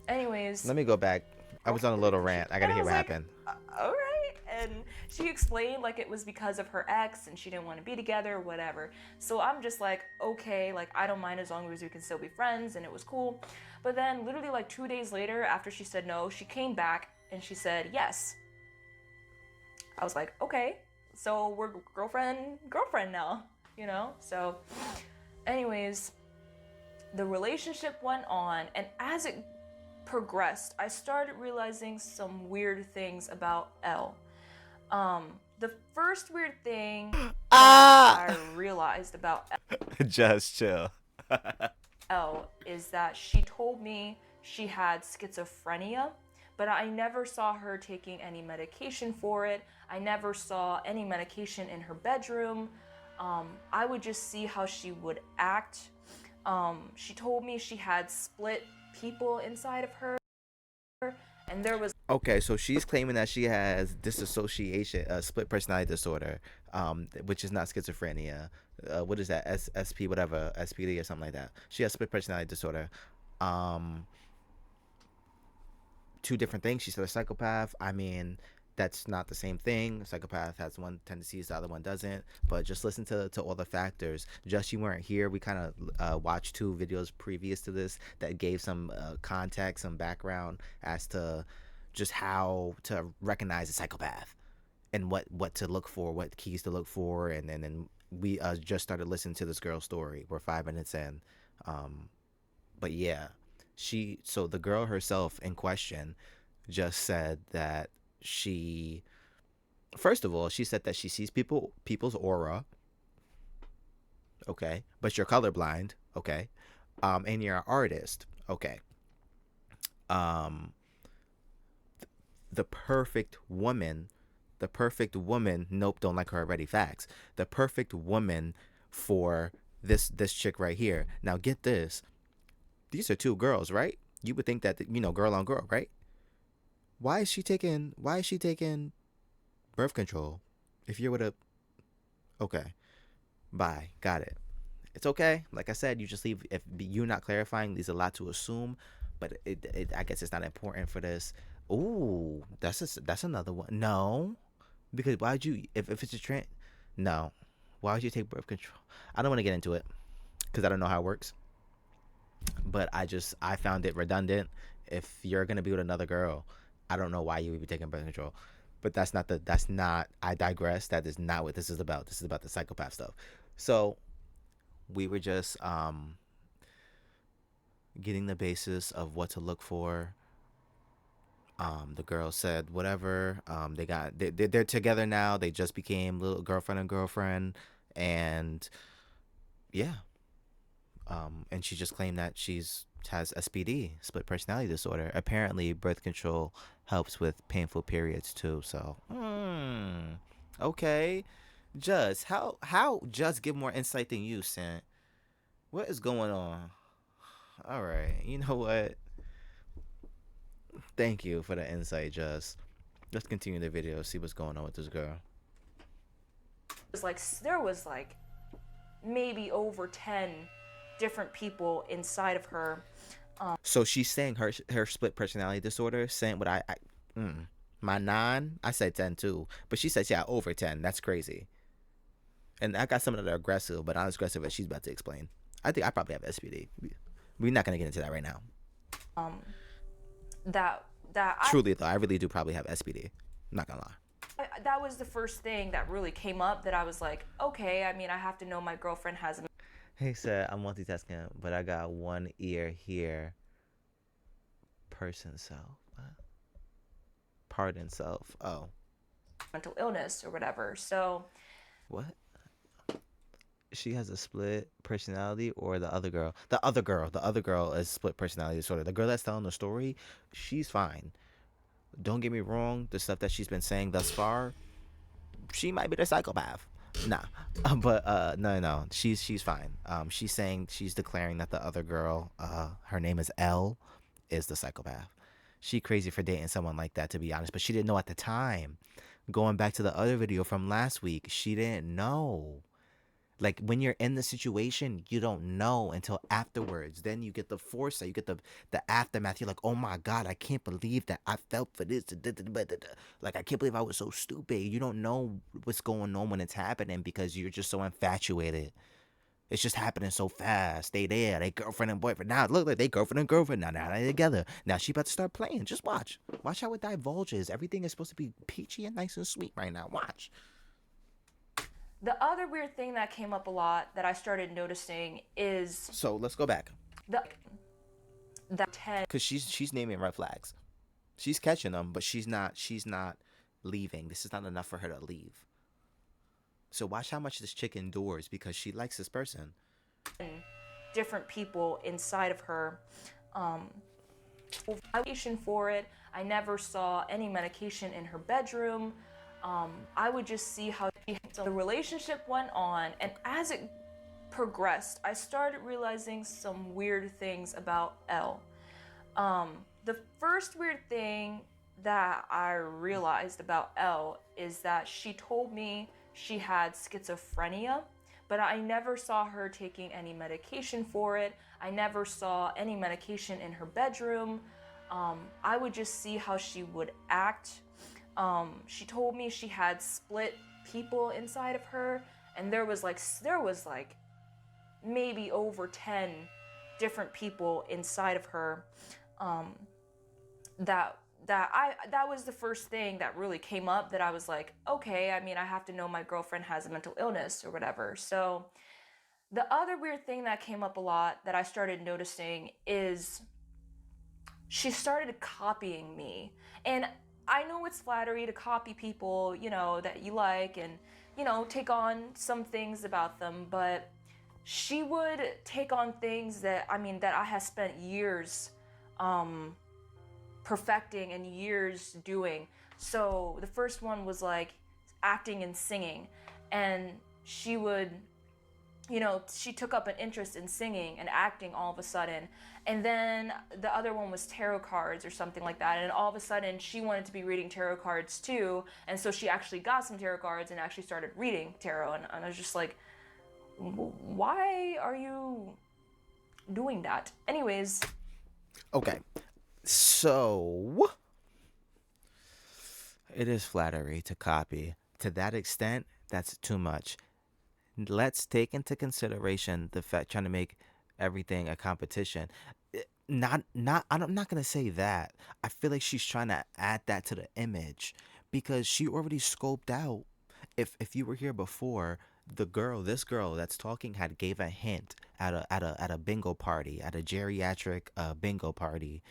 anyways. Let me go back. I was on a little rant. I gotta hear what like, happened. All right. And she explained like it was because of her ex and she didn't want to be together or whatever. So I'm just like, okay, like I don't mind as long as we can still be friends, and it was cool. But then literally like 2 days later, after she said no, she came back and she said yes. I was like, okay, so we're girlfriend now, you know? So anyways, the relationship went on, and as it progressed, I started realizing some weird things about Elle. The first weird thing I realized about Just chill. Elle is that she told me she had schizophrenia, but I never saw her taking any medication for it. I never saw any medication in her bedroom. I would just see how she would act. She told me she had split people inside of her, and there was Okay, so she's claiming that she has dissociation, split personality disorder, which is not schizophrenia. What is that? SP, whatever, SPD or something like that. She has split personality disorder. Two different things. She's still a psychopath. I mean, that's not the same thing. A psychopath has one tendencies, the other one doesn't. But just listen to all the factors. Just you weren't here. We kind of watched 2 videos previous to this that gave some context, some background as to just how to recognize a psychopath and what to look for, what keys to look for. And then we just started listening to this girl's story. We're 5 minutes in. But yeah, so the girl herself in question just said that she, first of all, she said that she sees people's aura. Okay. But you're colorblind. Okay. And you're an artist. Okay. The perfect woman, nope, don't like her already, facts. The perfect woman for this chick right here. Now get this. these are two girls, right? You would think that, girl on girl, right? Why is she taking birth control? If you're with a, okay, bye, got it. It's okay. Like I said, you just leave. If you're not clarifying, there's a lot to assume, but I guess it's not important for this. Ooh, that's another one. No, because why'd you, if it's a trend, no, why would you take birth control? I don't want to get into it because I don't know how it works, but I found it redundant. If you're gonna be with another girl, I don't know why you would be taking birth control. But that's not, I digress. That is not what this is about. This is about the psychopath stuff. So we were just getting the basis of what to look for. The girl said whatever. They're together now. They just became little girlfriend, and yeah. And she just claimed that has SPD, split personality disorder. Apparently, birth control helps with painful periods too. So, okay, just how just give more insight than you, Sent. What is going on? All right, you know what? Thank you for the insight, Just. Let's continue the video. See what's going on with this girl. There was like maybe over 10 different people inside of her. So she's saying her split personality disorder, saying what my 9, I said 10 too, but she says yeah over 10. That's crazy. And I got some that are aggressive, but not as aggressive as she's about to explain. I think I probably have SPD. We're not gonna get into that right now. Truly though, I really do probably have SPD. I'm not gonna lie. That was the first thing that really came up that I was like, okay, I mean, I have to know my girlfriend has a He said, I'm multitasking, but I got one ear here. Person self. What? Pardon self. Oh. mental illness or whatever. So what? She has a split personality, or the other girl? The other girl is split personality disorder. The girl that's telling the story, she's fine. Don't get me wrong, the stuff that she's been saying thus far, she might be the psychopath. Nah, but no, she's fine. She's declaring that the other girl, her name is L, is the psychopath. She crazy for dating someone like that, to be honest, but she didn't know at the time. Going back to the other video from last week, she didn't know. Like, when you're in the situation, you don't know until afterwards. Then you get the foresight, you get the aftermath. You're like, oh my God, I can't believe that I felt for this. Like, I can't believe I was so stupid. You don't know what's going on when it's happening because you're just so infatuated. It's just happening so fast. They girlfriend and boyfriend. Now, look, they girlfriend and girlfriend. Now they together. Now she about to start playing. Just watch. Watch how it divulges. Everything is supposed to be peachy and nice and sweet right now. Watch. the other weird thing that came up a lot that I started noticing is So let's go back. that 10 Because she's naming red flags. She's catching them, but she's not leaving. This is not enough for her to leave. So watch how much this chick endures because she likes this person. different people inside of her. Medication for it. I never saw any medication in her bedroom. I would just see how the relationship went on, and as it progressed, I started realizing some weird things about Elle. The first weird thing that I realized about Elle is that she told me she had schizophrenia, but I never saw her taking any medication for it. I never saw any medication in her bedroom. I would just see how she would act. She told me she had split people inside of her, and there was like maybe over 10 different people inside of her. That was the first thing that really came up that I was like, okay, I mean, I have to know my girlfriend has a mental illness or whatever. So the other weird thing that came up a lot that I started noticing is she started copying me. And I know it's flattery to copy people, that you like and, take on some things about them, but she would take on things that I have spent years perfecting and years doing. So the first one was like acting and singing, and she would she took up an interest in singing and acting all of a sudden. And then the other one was tarot cards or something like that. And all of a sudden she wanted to be reading tarot cards too. And so she actually got some tarot cards and actually started reading tarot. And I was just like, why are you doing that? Anyways. Okay. So it is flattery to copy. To that extent, that's too much. Let's take into consideration the fact trying to make everything a competition. I'm not gonna say that. I feel like she's trying to add that to the image because she already scoped out. If you were here before, this girl that's talking gave a hint at a bingo party, at a geriatric bingo party.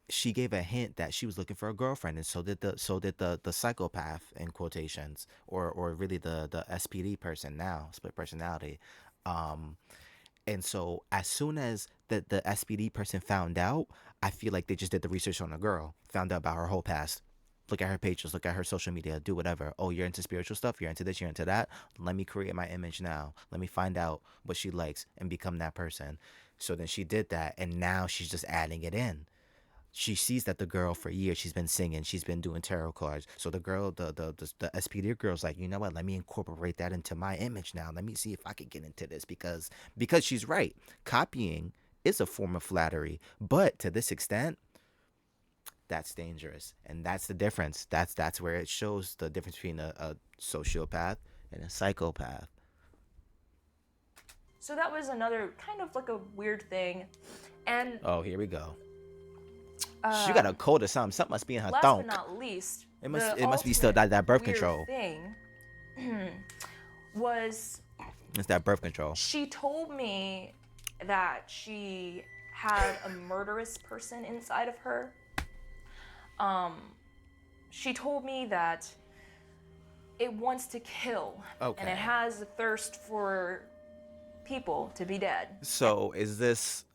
She gave a hint that she was looking for a girlfriend, and so did the psychopath in quotations, or really the SPD person now, split personality. And so as soon as the SPD person found out, I feel like they just did the research on the girl, found out about her whole past. Look at her pages, look at her social media, do whatever. Oh, you're into spiritual stuff, you're into this, you're into that. Let me create my image now. Let me find out what she likes and become that person. So then she did that, and now she's just adding it in. She sees that the girl for years, she's been singing, she's been doing tarot cards. So the girl, the SPD girl's like, you know what? Let me incorporate that into my image now. Let me see if I can get into this because she's right. Copying is a form of flattery, but to this extent, that's dangerous, and that's the difference. That's where it shows the difference between a sociopath and a psychopath. So that was another kind of like a weird thing, and oh, here we go. She got a cold or something. Something must be in her last thonk. but not least, It must be still that birth weird control. Thing was it's that birth control. she told me that she had a murderous person inside of her. She told me that it wants to kill, and it has a thirst for people to be dead. So is this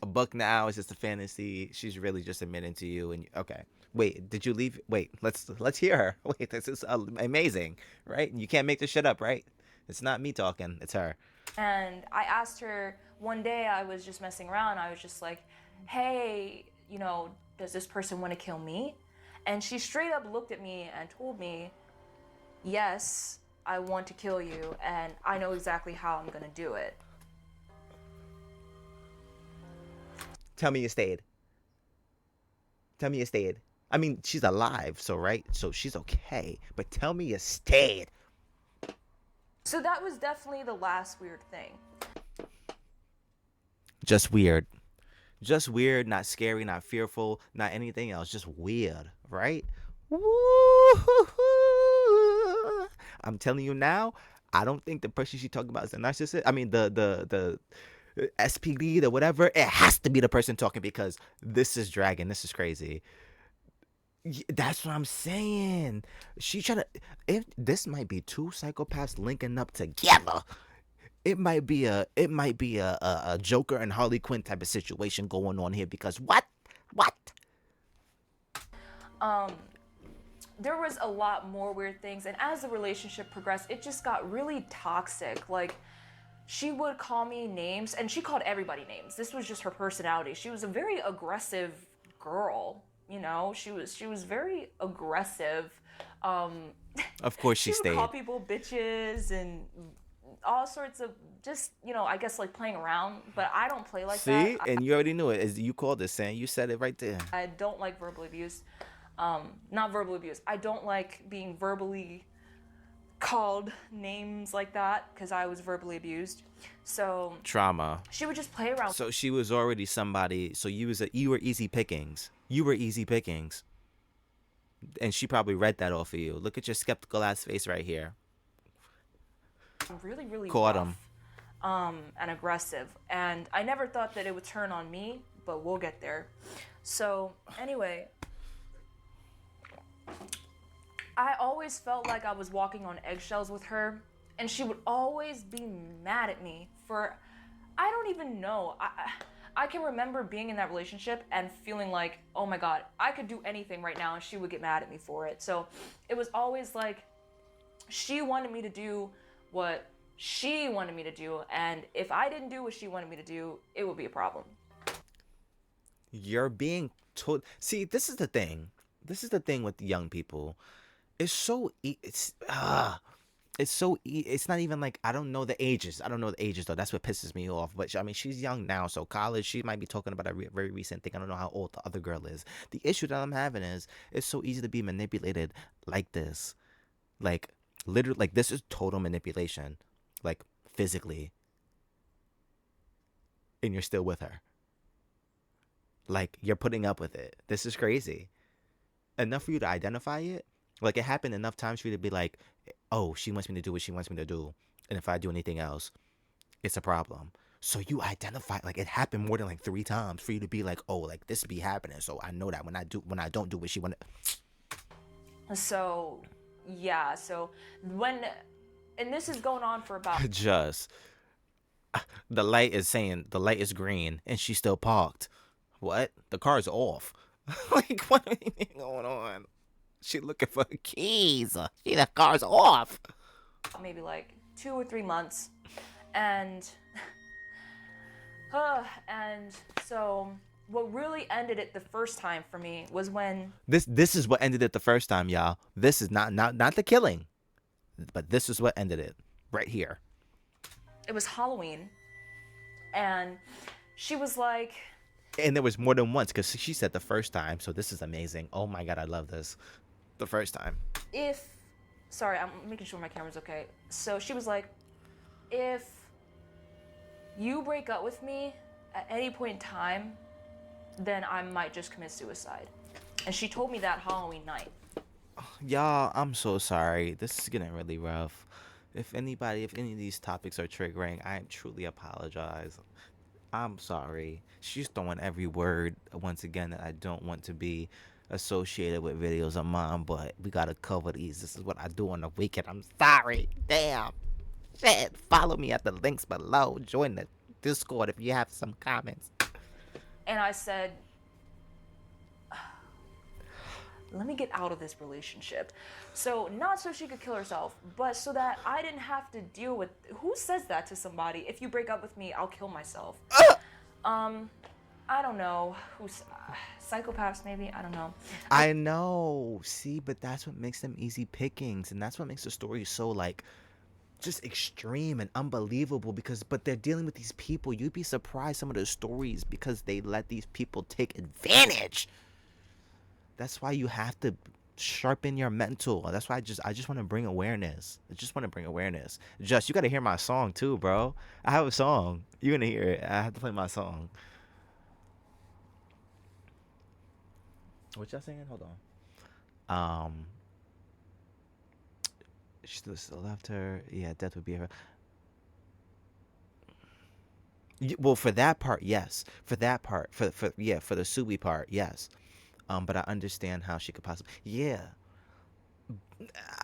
a book now? Is this a fantasy? She's really just admitting to you. And okay, wait, did you leave? Wait, let's hear her. Wait, this is amazing, right? You can't make this shit up, right? It's not me talking, it's her. And I asked her one day, I was just messing around. I was just like, hey, does this person want to kill me? And she straight up looked at me and told me, yes, I want to kill you, and I know exactly how I'm gonna do it. Tell me you stayed. Tell me you stayed. I mean, she's alive, so right? So she's okay. But tell me you stayed. So that was definitely the last weird thing. Just weird. Just weird, not scary, not fearful, not anything else. Just weird, right? Woo! I'm telling you now, I don't think the person she talking about is a narcissist. I mean, the SPD, the whatever. It has to be the person talking because this is dragging. This is crazy. That's what I'm saying. She trying to. If this might be two psychopaths linking up together. It might be a Joker and Harley Quinn type of situation going on here because what? There was a lot more weird things, and as the relationship progressed, it just got really toxic. Like, she would call me names, and she called everybody names. This was just her personality. She was a very aggressive girl, She was very aggressive. Of course she would stayed. Call people bitches and all sorts of just, I guess like playing around, but I don't play like that. See, and you already knew it. As you called it, Sam. You said it right there. I don't like verbal abuse. Not verbal abuse. I don't like being verbally called names like that because I was verbally abused. So trauma. She would just play around. So she was already somebody. So you were easy pickings. You were easy pickings. And she probably read that off of you. Look at your skeptical ass face right here. Really, really caught rough, him. And aggressive. And I never thought that it would turn on me, but we'll get there. So anyway, I always felt like I was walking on eggshells with her, and she would always be mad at me for, I don't even know. I can remember being in that relationship and feeling like, oh my God, I could do anything right now and she would get mad at me for it. So it was always like she wanted me to do what she wanted me to do, and if I didn't do what she wanted me to do, it would be a problem. You're being told. See, this is the thing. This is the thing with young people. It's so it's not even like I don't know the ages. I don't know the ages though. That's what pisses me off. But I mean, she's young now, so college. She might be talking about a very recent thing. I don't know how old the other girl is. The issue that I'm having is it's so easy to be manipulated like this, like literally, like this is total manipulation, like physically, and you're still with her. Like you're putting up with it. This is crazy. Enough for you to identify it. Like it happened enough times for you to be like, oh, she wants me to do what she wants me to do, and if I do anything else, it's a problem. So you identify, like it happened more than like 3 times for you to be like, oh, like this be happening. So I know that when I don't do what she wanted. So yeah, and this is going on for about Just the light is saying the light is green and she's still parked. What? The car's off. Like what is going on? She looking for her keys. The car's off. maybe like 2 or 3 months, and so what really ended it the first time for me was when This is what ended it the first time, y'all. This is not the killing, but this is what ended it right here. it was Halloween, and she was like, And there was more than once because she said the first time. So this is amazing. Oh my God, I love this. The first time. Sorry, I'm making sure my camera's okay. So she was like, if you break up with me at any point in time, then I might just commit suicide. And she told me that Halloween night. Y'all, I'm so sorry. This is getting really rough. If any of these topics are triggering, I truly apologize. I'm sorry. She's throwing every word once again that I don't want to be associated with videos of mine, but we gotta cover these. This is what I do on the weekend. I'm sorry. Damn. Shit. Follow me at the links below. Join the Discord if you have some comments. And I said, let me get out of this relationship. So not so she could kill herself, but so that I didn't have to deal with, who says that to somebody? If you break up with me, I'll kill myself. I don't know. Who's psychopaths maybe? I don't know. I know. See, but that's what makes them easy pickings, and that's what makes the story so like just extreme and unbelievable but they're dealing with these people. You'd be surprised some of the stories because they let these people take advantage. That's why you have to sharpen your mental. That's why I just want to bring awareness. I just want to bring awareness. Just, you got to hear my song too, bro. I have a song. You're going to hear it. I have to play my song. What y'all saying? Hold on. She still left her. Yeah, death would be her. Well, for that part, yes. For that part, for the Subi part, yes. But I understand how she could possibly. Yeah,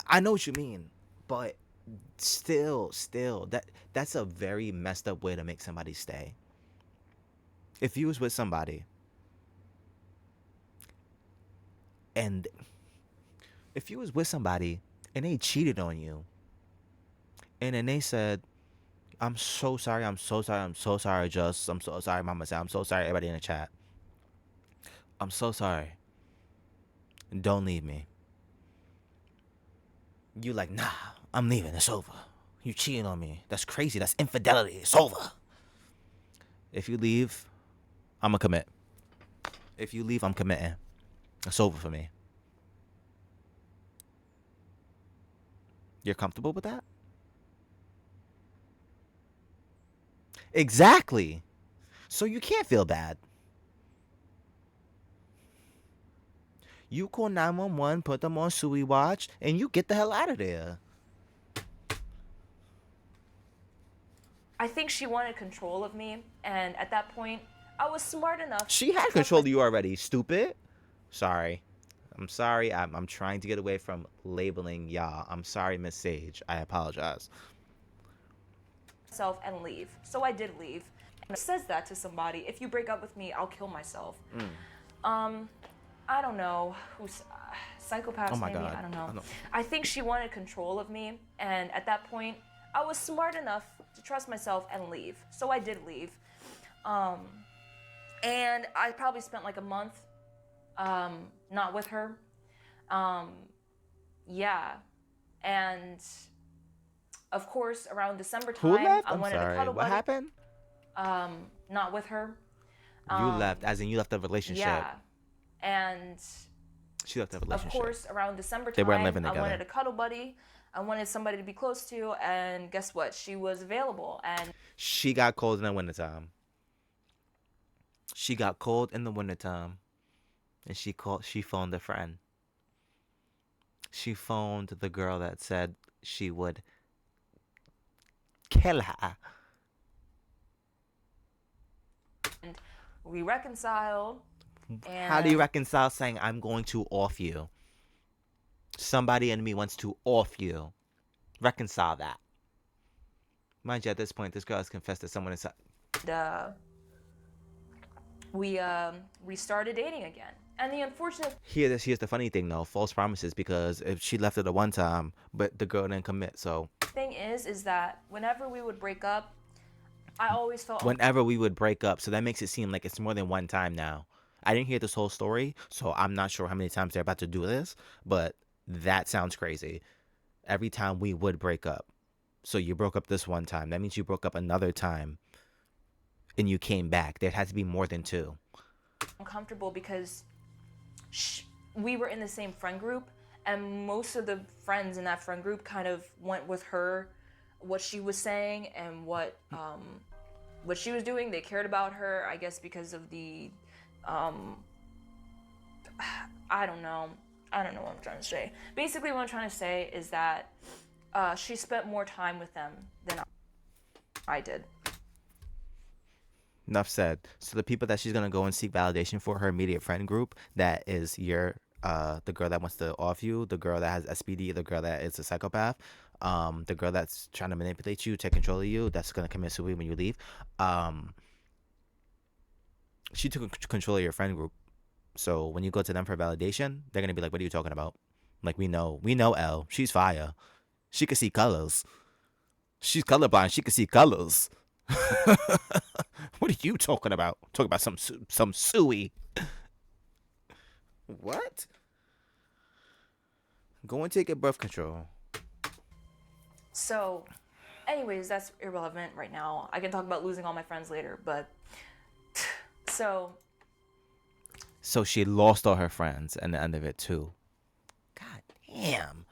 I know what you mean, but still, that's a very messed up way to make somebody stay. If you was with somebody, and they cheated on you, and then they said, I'm so sorry, Just, I'm so sorry, Mama said, I'm so sorry, everybody in the chat. I'm so sorry. Don't leave me. You like, nah, I'm leaving. It's over. You cheating on me. That's crazy. That's infidelity. It's over. If you leave, I'm going to commit. If you leave, I'm committing. It's over for me. You're comfortable with that? Exactly. So you can't feel bad. You call 911, put them on Suey Watch, and you get the hell out of there. I think she wanted control of me, and at that point, I was smart enough. She had control of you already, stupid. Sorry. I'm sorry. I'm trying to get away from labeling y'all. I'm sorry, Miss Sage. I apologize. Myself and leave. So I did leave. And it says that to somebody. If you break up with me, I'll kill myself. I don't know. Who's psychopaths Oh my maybe? God. I don't know. I think she wanted control of me, and at that point, I was smart enough to trust myself and leave. So I did leave. And I probably spent like a month not with her. Yeah. And of course, around December Who time, left? I I'm wanted a sorry. cuddle What buddy. happened? Not with her. You left, as in you left the relationship. Yeah. And She left the of relationship. course, around December They time, weren't living I together. wanted a cuddle buddy. I wanted somebody to be close to, and guess what? She was available, and She got cold in the wintertime. She got cold in the wintertime. And she phoned a friend. She phoned the girl that said she would kill her. and we reconciled. And How do you reconcile saying I'm going to off you? Somebody in me wants to off you. Reconcile that. Mind you, at this point, this girl has confessed to someone inside. We restarted dating again. And the unfortunate Here's the funny thing though, false promises, because if she left it the one time, but the girl didn't commit, so. thing is that whenever we would break up, I always felt Whenever we would break up, so that makes it seem like it's more than one time now. I didn't hear this whole story, so I'm not sure how many times they're about to do this, but that sounds crazy. Every time we would break up. So you broke up this one time. That means you broke up another time and you came back. There had to be more than two. uncomfortable because we were in the same friend group, and most of the friends in that friend group kind of went with her, what she was saying and what she was doing. They cared about her, I guess, because of the I don't know what I'm trying to say. Basically, what I'm trying to say is that she spent more time with them than I did. Enough said. So the people that she's gonna go and seek validation for, her immediate friend group, that is the girl that wants to off you, the girl that has SPD, the girl that is a psychopath, the girl that's trying to manipulate you, take control of you, that's gonna commit suicide when you leave. She took control of your friend group. So when you go to them for validation, they're gonna be like, "What are you talking about? Like, we know Elle. She's fire. She can see colors. She's colorblind. She can see colors." What are you talking about? Talking about some suey. What? Go and take your birth control. So, anyways, that's irrelevant right now. I can talk about losing all my friends later, but so she lost all her friends and the end of it too. God damn.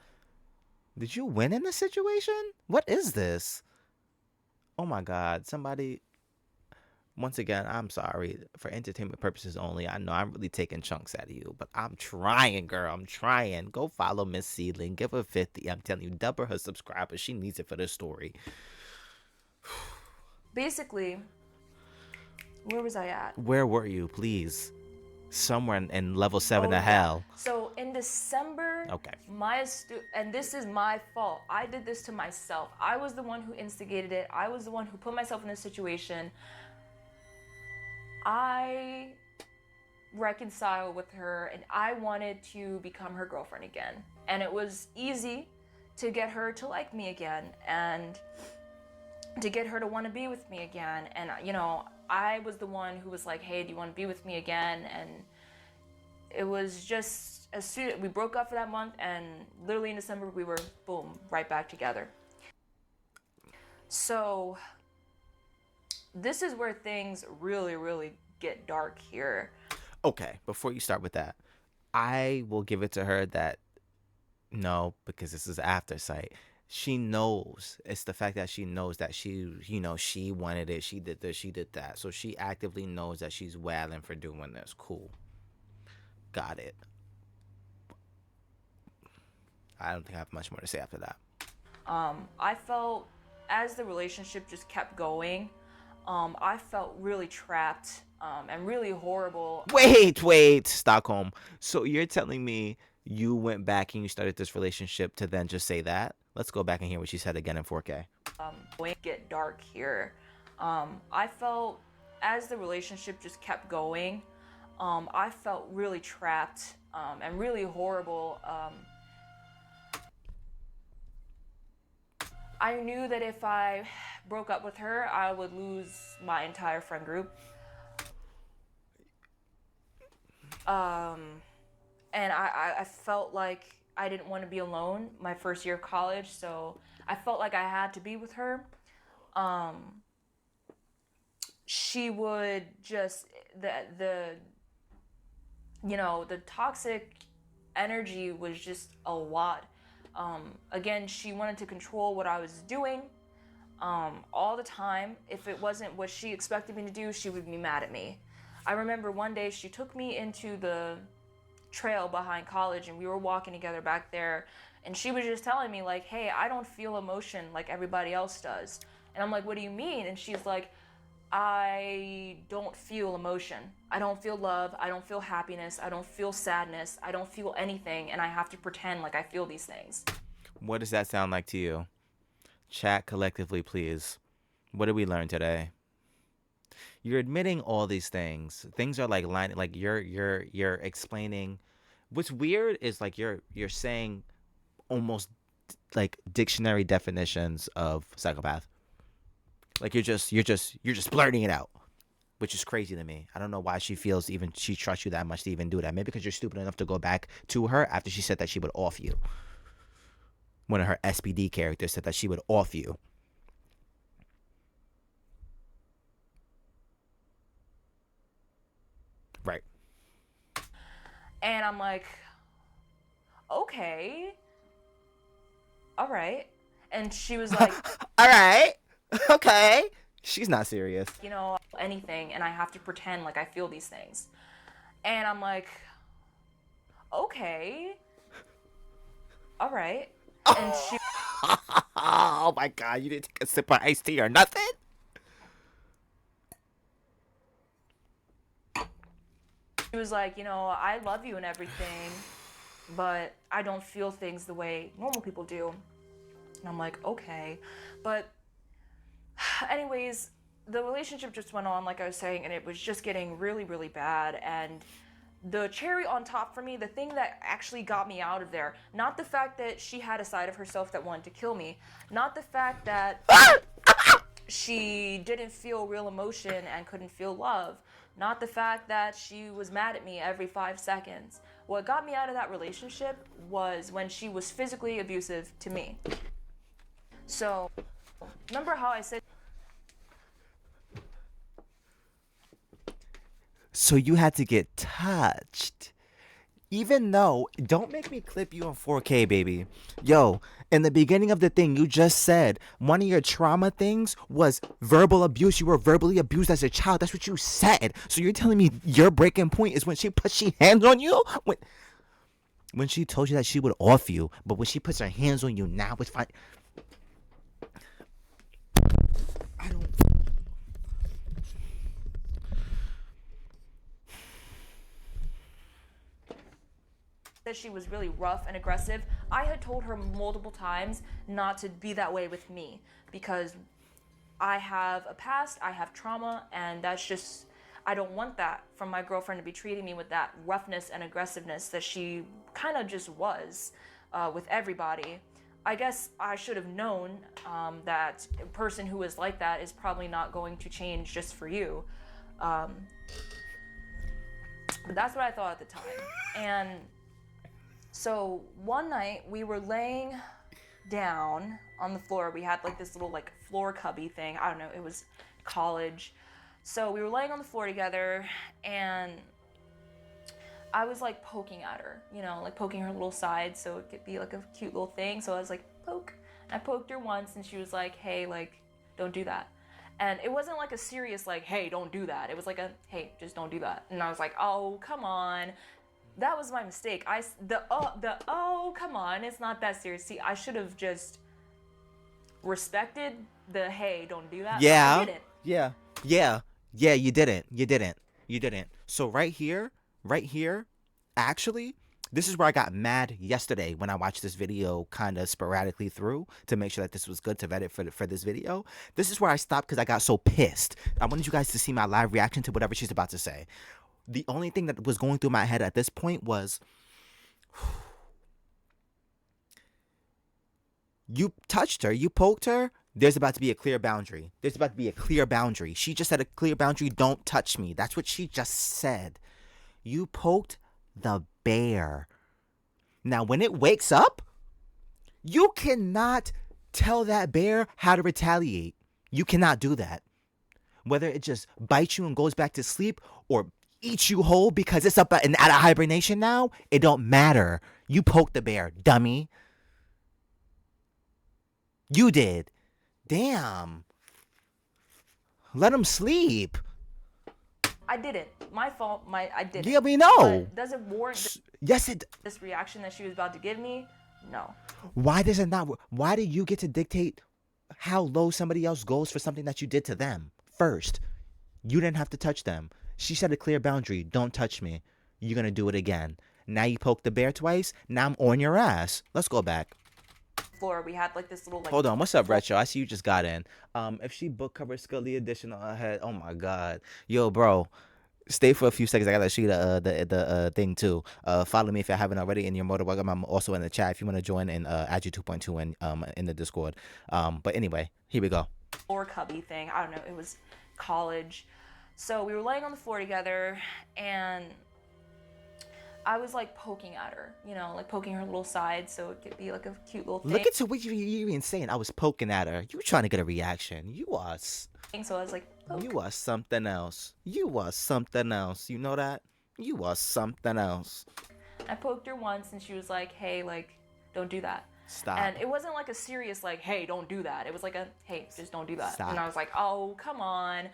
Did you win in this situation? What is this? Oh my God. Somebody. Once again, I'm sorry. For entertainment purposes only, I know I'm really taking chunks out of you, but I'm trying, girl. I'm trying. Go follow Miss Seedling. Give her 50. I'm telling you, double her subscribers. She needs it for this story. basically, where was I at? Where were you, please? Somewhere in level 7 of hell. So in December, Okay. and this is my fault. I did this to myself. I was the one who instigated it. I was the one who put myself in this situation. I reconciled with her and I wanted to become her girlfriend again. And it was easy to get her to like me again and to get her to want to be with me again. And, you know, I was the one who was like, "Hey, do you want to be with me again?" And it was just as soon we broke up for that month, and literally in December we were boom, right back together. So this is where things really, really get dark here. Okay, before you start with that, I will give it to her that no, because this is after sight. She knows. It's the fact that she knows that she wanted it. She did this, she did that. So she actively knows that she's wailing for doing this. Cool. Got it. I don't think I have much more to say after that. I felt as the relationship just kept going, I felt really trapped and really horrible. Wait, Stockholm. So you're telling me you went back and you started this relationship to then just say that? Let's go back and hear what she said again in 4K. Get dark here. I felt as the relationship just kept going, I felt really trapped and really horrible. I I knew that if I broke up with her, I would lose my entire friend group. And I felt like I didn't want to be alone my first year of college, so I felt like I had to be with her. She would just, the toxic energy was just a lot. Again, she wanted to control what I was doing all the time. If it wasn't what she expected me to do, she would be mad at me. I remember one day she took me into the trail behind college and we were walking together back there, and she was just telling me like, hey, I don't feel emotion like everybody else does. And I'm like, what do you mean? And she's like, I don't feel emotion. I don't feel love. I don't feel happiness. I don't feel sadness. I don't feel anything, and I have to pretend like I feel these things. What does that sound like to you? Chat collectively, please. What did we learn today? You're admitting all these things. Things are like line, like you're explaining. What's weird is like you're saying almost like dictionary definitions of psychopath. Like you're just blurting it out, which is crazy to me. I don't know why she trusts you that much to even do that. Maybe because you're stupid enough to go back to her after she said that she would off you. One of her SPD characters said that she would off you. Right. And I'm like, okay, all right. And she was like, all right, okay. She's not serious. Anything, and I have to pretend like I feel these things. And I'm like, okay, all right. And she oh my God, you didn't take a sip of iced tea or nothing? She was like, I love you and everything, but I don't feel things the way normal people do. And I'm like, okay. But anyways, the relationship just went on, like I was saying, and it was just getting really, really bad. And the cherry on top for me, the thing that actually got me out of there, not the fact that she had a side of herself that wanted to kill me, not the fact that she didn't feel real emotion and couldn't feel love, not the fact that she was mad at me every 5 seconds. What got me out of that relationship was when she was physically abusive to me. So, remember how I said... So you had to get touched. Even though, don't make me clip you on 4K, baby. Yo, in the beginning of the thing, you just said one of your trauma things was verbal abuse. You were verbally abused as a child. That's what you said. So you're telling me your breaking point is when she puts her hands on you? When she told you that she would off you, but when she puts her hands on you now, it's fine. I don't... that she was really rough and aggressive. I had told her multiple times not to be that way with me because I have a past, I have trauma, and that's just, I don't want that from my girlfriend to be treating me with that roughness and aggressiveness that she kind of just was with everybody. I guess I should have known that a person who is like that is probably not going to change just for you. But that's what I thought at the time. And so one night we were laying down on the floor. We had like this little like floor cubby thing. I don't know, it was college. So we were laying on the floor together and I was like poking at her, like poking her little side so it could be like a cute little thing. So I was like, poke. And I poked her once and she was like, hey, like, don't do that. And it wasn't like a serious like, hey, don't do that. It was like a, hey, just don't do that. And I was like, oh, come on. That was my mistake. Oh, come on, it's not that serious. See, I should have just respected the, hey, don't do that. Yeah. I didn't. Yeah, you didn't. So right here, actually, this is where I got mad yesterday when I watched this video kind of sporadically through to make sure that this was good to vet it for this video. This is where I stopped because I got so pissed. I wanted you guys to see my live reaction to whatever she's about to say. The only thing that was going through my head at this point was, You touched her. You poked her. There's about to be a clear boundary. There's about to be a clear boundary. She just said a clear boundary. Don't touch me. That's what she just said. You poked the bear. Now, when it wakes up, you cannot tell that bear how to retaliate. You cannot do that. Whether it just bites you and goes back to sleep or eats you whole because it's up and out of hibernation now, it don't matter. You poked the bear, dummy. You did. Damn. Let him sleep. I didn't. My fault. I didn't. Yeah, we know. But does it warrant Yes, it. this reaction that she was about to give me? No. Why does it not? Why do you get to dictate how low somebody else goes for something that you did to them first? You didn't have to touch them. She set a clear boundary. Don't touch me. You're gonna do it again. Now you poked the bear twice. Now I'm on your ass. Let's go back. Floor, we had like this little like. Hold on. What's up, Retro? I see you just got in. If she book cover Scully edition on her head, oh my god, yo, bro. Stay for a few seconds. I gotta show you the thing too. Follow me if you haven't already in your motorbike. I'm also in the chat if you want to join and add you 2.2 in the Discord. But anyway, here we go. Floor cubby thing. I don't know. It was college, so we were laying on the floor together, and I was like poking at her, you know, like poking her little side so it could be like a cute little thing. Look at what you're even saying. I was poking at her. You were trying to get a reaction. You are. So I was like, poke. You are something else. You are something else. You know that? You are something else. I poked her once and she was like, hey, like, don't do that. Stop. And it wasn't like a serious like, hey, don't do that. It was like a, hey, just don't do that. Stop. And I was like, oh, come on.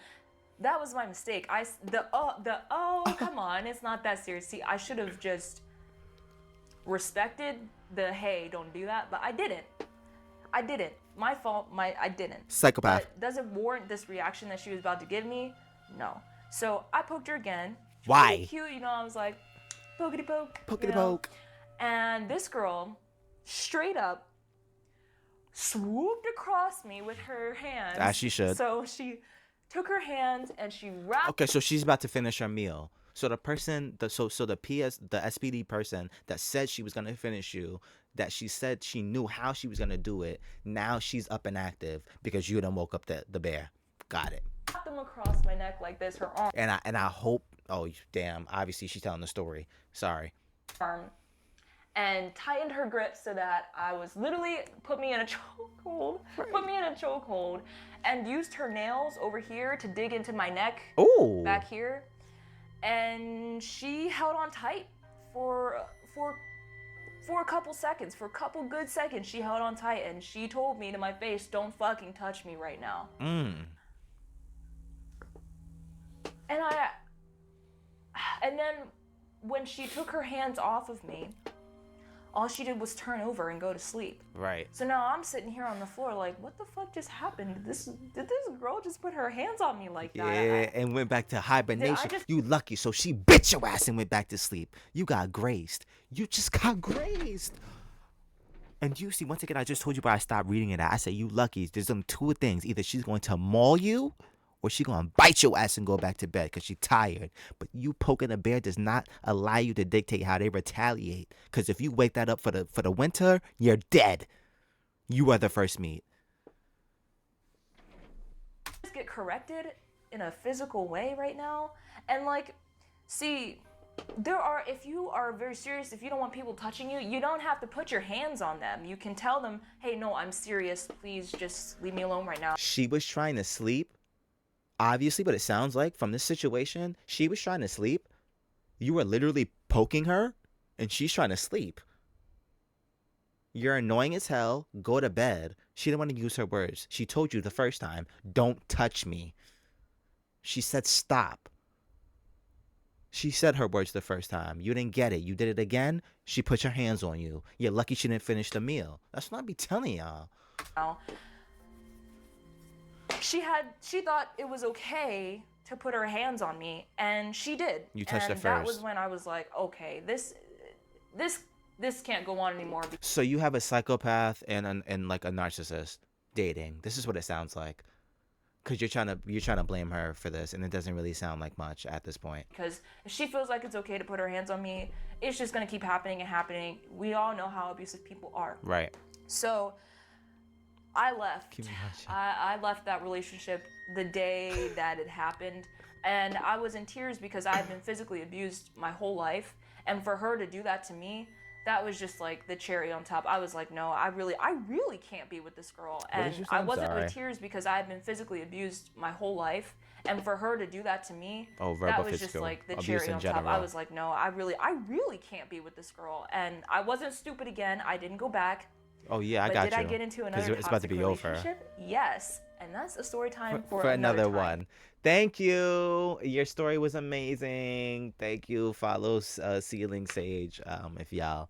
That was my mistake. Come on, it's not that serious. See, I should have just respected the, hey, don't do that, but I didn't. My fault, I didn't. Psychopath. But does it warrant this reaction that she was about to give me? No. So I poked her again. She was Why? really cute, you know, I was like, pokety poke. Pokety you know? poke. And this girl, straight up, swooped across me with her hands. As she should. So she took her hand and she wrapped. Okay, so she's about to finish her meal. So the person, the SPD person that said she was gonna finish you, that she said she knew how she was gonna do it. Now she's up and active because you done woke up the bear. Got it. Wrapped them across my neck like this, her arm. And I hope. Oh damn! Obviously she's telling the story. Sorry. And tightened her grip so that I was literally put me in a chokehold. Put me in a chokehold, and used her nails over here to dig into my neck. Ooh. Back here. And she held on tight for a couple seconds, for a couple good seconds. She held on tight and she told me to my face, "Don't fucking touch me right now." And then when she took her hands off of me, all she did was turn over and go to sleep. Right. So now I'm sitting here on the floor like, what the fuck just happened? Did this girl just put her hands on me like that? Yeah, and went back to hibernation. just- You lucky. So she bit your ass and went back to sleep. You got graced. You just got graced. And you see, once again, I just told you why I stopped reading it. I said, you lucky. There's them two things. Either she's going to maul you or she's going to bite your ass and go back to bed because she's tired. But you poking a bear does not allow you to dictate how they retaliate. Because if you wake that up for the winter, you're dead. You are the first meat. Just get corrected in a physical way right now. And like, see, if you are very serious, if you don't want people touching you, you don't have to put your hands on them. You can tell them, hey, no, I'm serious. Please just leave me alone right now. She was trying to sleep. Obviously, what it sounds like from this situation, she was trying to sleep. You were literally poking her, and she's trying to sleep. You're annoying as hell. Go to bed. She didn't want to use her words. She told you the first time, don't touch me. She said stop. She said her words the first time. You didn't get it. You did it again. She put her hands on you. You're lucky she didn't finish the meal. That's what I be telling y'all. She thought it was okay to put her hands on me, and she did. You touched her and first. That was when I was like, okay, this can't go on anymore. So you have a psychopath and like a narcissist dating. This is what it sounds like. Because you're trying to blame her for this, and it doesn't really sound like much at this point. Because if she feels like it's okay to put her hands on me, it's just gonna keep happening and happening. We all know how abusive people are. Right. So I left. Keep watching. I left that relationship the day that it happened, and I was in tears because I had been physically abused my whole life, and for her to do that to me, that was just like the cherry on top. I was like, no, I really can't be with this girl. And did you say? I I'm wasn't sorry. in tears because I had been physically abused my whole life, and for her to do that to me, Oh, that verbal, was just physical like the abuse cherry in on top. I general. was like, no, I really can't be with this girl. And I wasn't stupid again. I didn't go back. Oh yeah, I But got did you. I get into 'Cause another it's about to toxic be over. relationship? Yes. And that's a story time For for another time. one. Thank you. Your story was amazing. Thank you. Follow Seedling Sage if y'all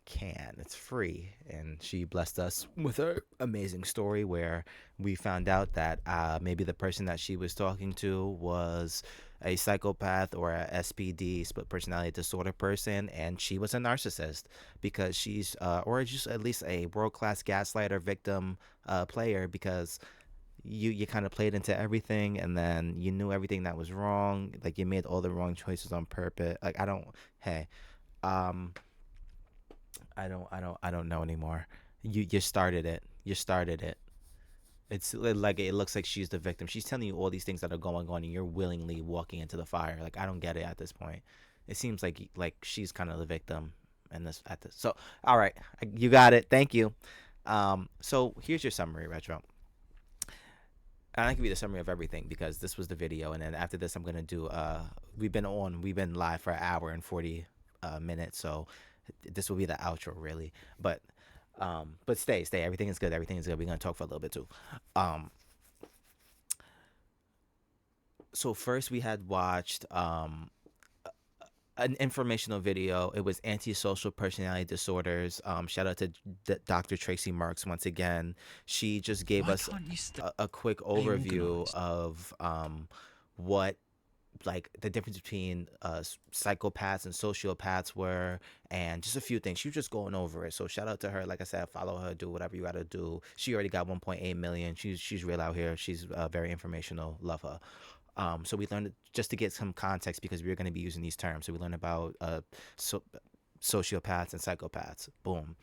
can. It's free. And she blessed us with her amazing story where we found out that maybe the person that she was talking to was a psychopath or a SPD, split personality disorder person, and she was a narcissist because she's or just at least a world-class gaslighter victim player, because you kind of played into everything, and then you knew everything that was wrong, like you made all the wrong choices on purpose. Like I don't know anymore. You started it. It's like it looks like she's the victim. She's telling you all these things that are going on, and you're willingly walking into the fire. Like I don't get it at this point. It seems like she's kind of the victim in this at this. So all right, you got it. Thank you. So here's your summary, Retro. And I can give you the summary of everything because this was the video, and then after this, I'm gonna do. We've been live for an hour and 40 minutes, so this will be the outro really. But stay. Everything is good. We're gonna talk for a little bit too. So first we had watched an informational video. It was antisocial personality disorders. Shout out to Dr.Tracey Marks once again. She just gave us a quick overview of what like the difference between psychopaths and sociopaths were, and just a few things. She was just going over it. So shout out to her. Like I said, follow her, do whatever you gotta do. She already got 1.8 million. She's real out here. She's very informational. Love her. So we learned, just to get some context, because we were going to be using these terms. So we learned about sociopaths and psychopaths. Boom.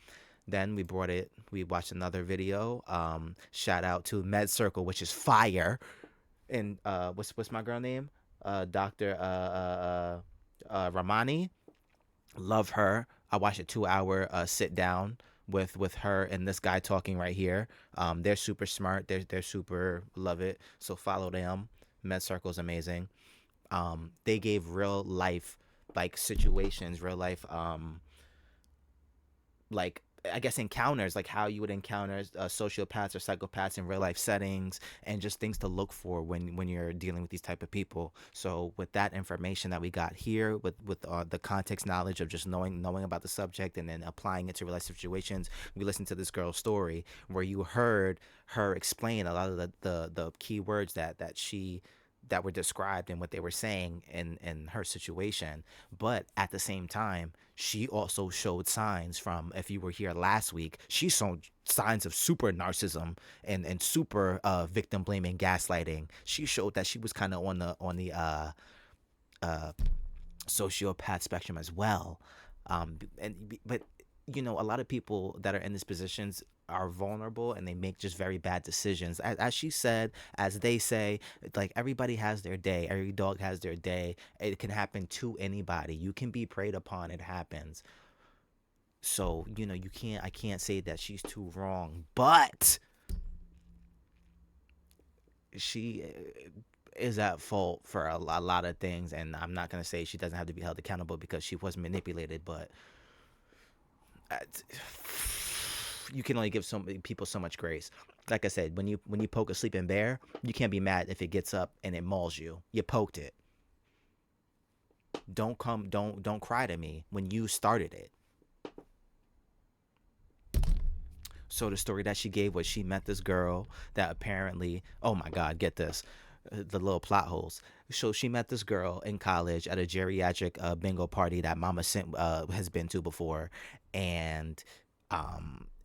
Then we watched another video. Shout out to MedCircle, which is fire. And what's my girl name? Dr. Ramani. Love her. I watched a 2-hour sit down with her and this guy talking right here. They're super smart. They're super, love it. So follow them. MedCircle is amazing. They gave real life like situations, real life like I guess encounters, like how you would encounter sociopaths or psychopaths in real life settings, and just things to look for when you're dealing with these type of people. So with that information that we got here, with the context knowledge of just knowing about the subject and then applying it to real life situations, we listened to this girl's story where you heard her explain a lot of the key words that were described and what they were saying in her situation. But at the same time, she also showed signs from, if you were here last week, she showed signs of super narcissism and super victim blaming, gaslighting. She showed that she was kind of on the sociopath spectrum as well. But you know, a lot of people that are in these positions are vulnerable and they make just very bad decisions. As she said, as they say, like everybody has their day. Every dog has their day. It can happen to anybody. You can be preyed upon. It happens. So, you know, I can't say that she's too wrong, but she is at fault for a lot of things. And I'm not going to say she doesn't have to be held accountable because she was manipulated, but you can only give people so much grace. Like I said, when you poke a sleeping bear, you can't be mad if it gets up and it mauls you. You poked it. Don't cry to me when you started it. So the story that she gave was she met this girl that apparently, oh my God, get this, the little plot holes. So she met this girl in college at a geriatric bingo party that Mama has been to before, and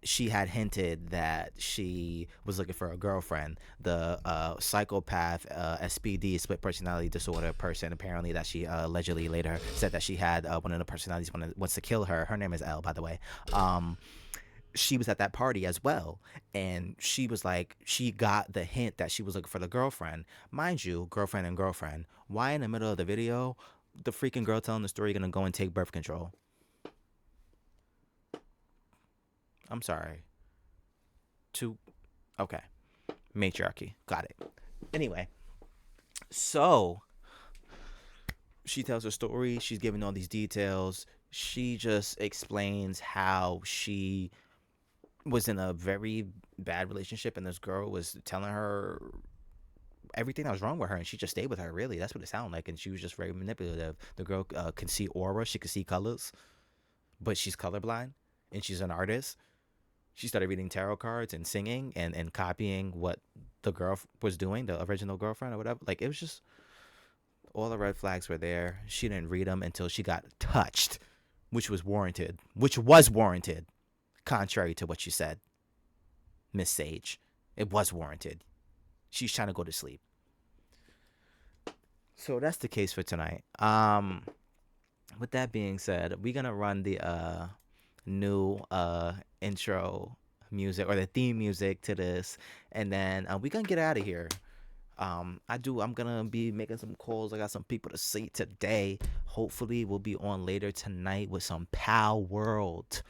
she had hinted that she was looking for a girlfriend. The psychopath, SPD, split personality disorder person, apparently, that she allegedly later said that she had one of the personalities wants to kill her. Her name is Elle, by the way. she was at that party as well, and she was like, she got the hint that she was looking for the girlfriend. Mind you, girlfriend and girlfriend. Why in the middle of the video, the freaking girl telling the story gonna go and take birth control? I'm sorry. Okay. Matriarchy. Got it. Anyway, so she tells her story. She's giving all these details. She just explains how she was in a very bad relationship, and this girl was telling her everything that was wrong with her, and she just stayed with her. Really, that's what it sounded like. And she was just very manipulative. The girl can see aura. She could see colors, but she's colorblind, and she's an artist. She started reading tarot cards and singing and copying what the girl was doing, the original girlfriend or whatever. Like, it was just, all the red flags were there. She didn't read them until she got touched, which was warranted, contrary to what she said, Miss Sage. It was warranted. She's trying to go to sleep. So that's the case for tonight. With that being said, we're going to run the new intro music, or the theme music to this, and then we're gonna get out of here. I'm gonna be making some calls. I got some people to see today. Hopefully we'll be on later tonight with some Pal World.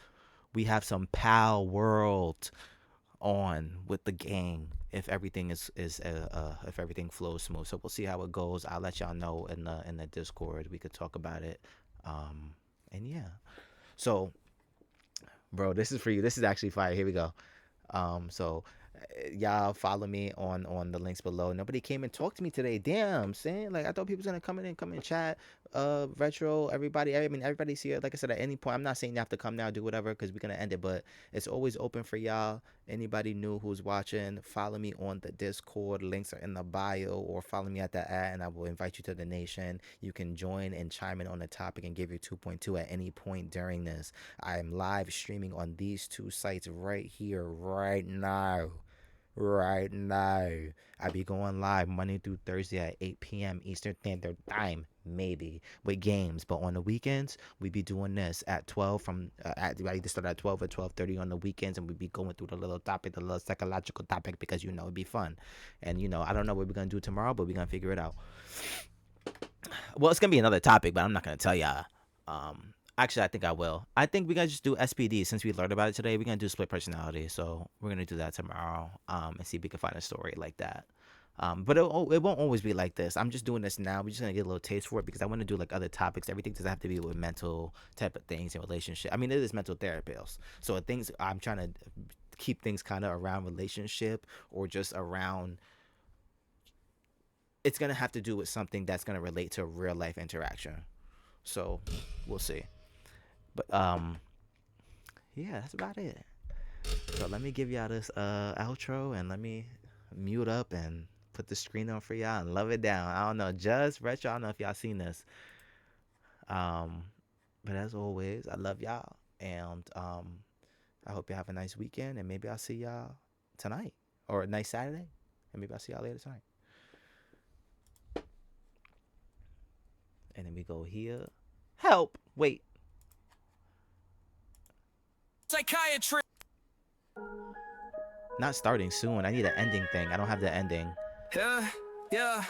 We have some Pal World on with the gang, if everything if everything flows smooth. So we'll see how it goes. I'll let y'all know in the Discord. We could talk about it. And yeah, so bro, this is for you. This is actually fire. Here we go. So y'all follow me on the links below. Nobody came and talked to me today. Damn, saying, like, I thought people was gonna come in chat. Retro, everybody. I mean, everybody's here. Like I said, at any point, I'm not saying you have to come now, do whatever, because we're gonna end it, but it's always open for y'all. Anybody new who's watching, follow me on the Discord. Links are in the bio, or follow me at the ad, and I will invite you to the nation. You can join and chime in on the topic and give your 2.2 at any point during this. I am live streaming on these two sites right here, right now. I be going live Monday through Thursday at 8 p.m. Eastern Standard Time, maybe, with games. But on the weekends, we be doing this at 12 I either start at 12 or 12:30 on the weekends, and we be going through the little psychological topic, because, it'd be fun. And, I don't know what we're going to do tomorrow, but we're going to figure it out. Well, it's going to be another topic, but I'm not going to tell y'all. Actually, I think I will. I think we're going to just do SPD. Since we learned about it today, we're going to do split personality. So we're going to do that tomorrow, and see if we can find a story like that. But it won't always be like this. I'm just doing this now. We're just going to get a little taste for it, because I want to do, like, other topics. Everything doesn't have to be with mental type of things and relationship. I mean, it is mental therapists. So things, I'm trying to keep things kind of around relationship, or just around, it's going to have to do with something that's going to relate to real life interaction. So we'll see. But yeah, that's about it. So let me give y'all this outro, and let me mute up and put the screen on for y'all and love it down. I don't know, just retro. I don't know if y'all seen this. But as always, I love y'all, and I hope you have a nice weekend, and maybe I'll see y'all tonight, or a nice Saturday, and maybe I'll see y'all later tonight. And then we go here. Help! Wait. Psychiatry. Not starting soon. I need an ending thing. I don't have the ending. Yeah.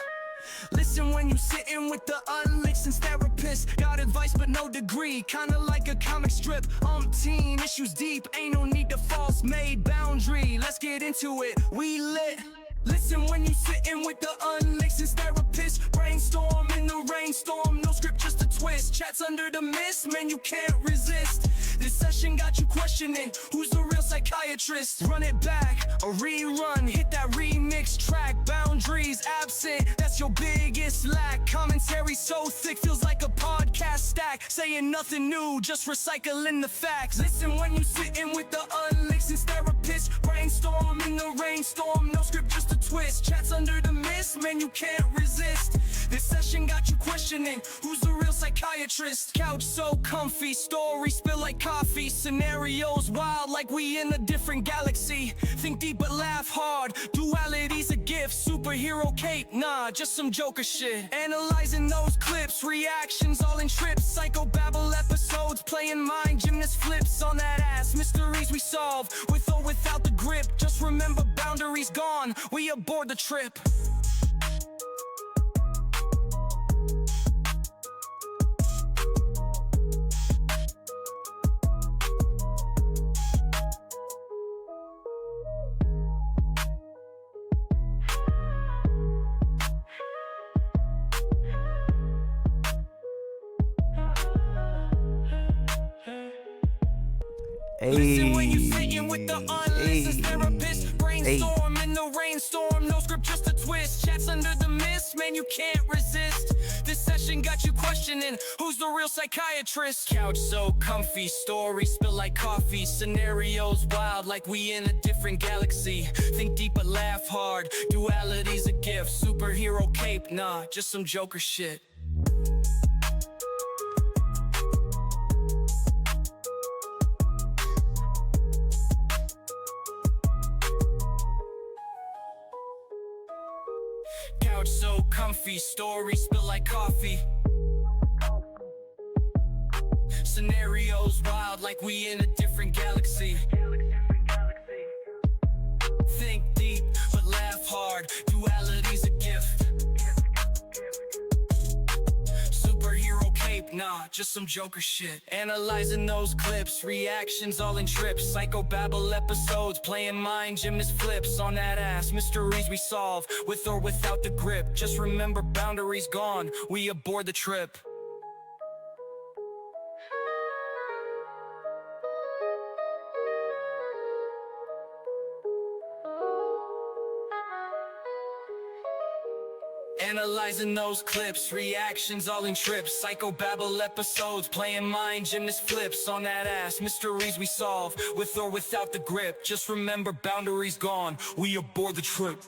Listen when you sitting with the unlicensed therapist. Got advice but no degree. Kinda like a comic strip. Teen issues deep. Ain't no need to false made boundary. Let's get into it. We lit. Listen when you sitting with the unlicensed therapist. Brainstorm in the rainstorm. No script, just a twist. Chats under the mist. Man, you can't resist. This session got you questioning who's the real psychiatrist. Run it back, a rerun. Hit that remix track. Boundaries absent, that's your biggest lack. Commentary so thick, feels like a podcast stack. Saying nothing new, just recycling the facts. Listen when you sitting with the unlicensed therapist. Brainstorm in the rainstorm. No script, just a twist. Chats under the mist, man, you can't resist. This session got you questioning, who's the real psychiatrist? Couch so comfy, stories spill like coffee, scenarios wild like we in a different galaxy. Think deep but laugh hard, duality's a gift, superhero cape, nah, just some Joker shit. Analyzing those clips, reactions all in trips, psychobabble episodes, playing mind gymnast flips on that ass. Mysteries we solve, with or without the grip, just remember boundaries gone, we aboard the trip. Listen when you sitting with the unlicensed therapist, brainstorm in the rainstorm, no script, just a twist. Chats under the mist, man, you can't resist. This session got you questioning, who's the real psychiatrist? Couch so comfy, stories spill like coffee, scenarios wild like we in a different galaxy. Think deep but laugh hard, duality's a gift, superhero cape, nah, just some Joker shit. Couch so comfy, stories spill like coffee, scenarios wild like we in a different galaxy. Think deep but laugh hard, duality's a gift, superhero cape, nah, just some Joker shit. Analyzing those clips, reactions all in trips, psychobabble episodes, playing mind gymnast flips on that ass. Mysteries we solve, with or without the grip, just remember boundaries gone, we aboard the trip. Analyzing those clips, reactions all in trips, psychobabble episodes, playing mind gymnast flips on that ass. Mysteries we solve, with or without the grip, just remember boundaries gone, we aboard the trip.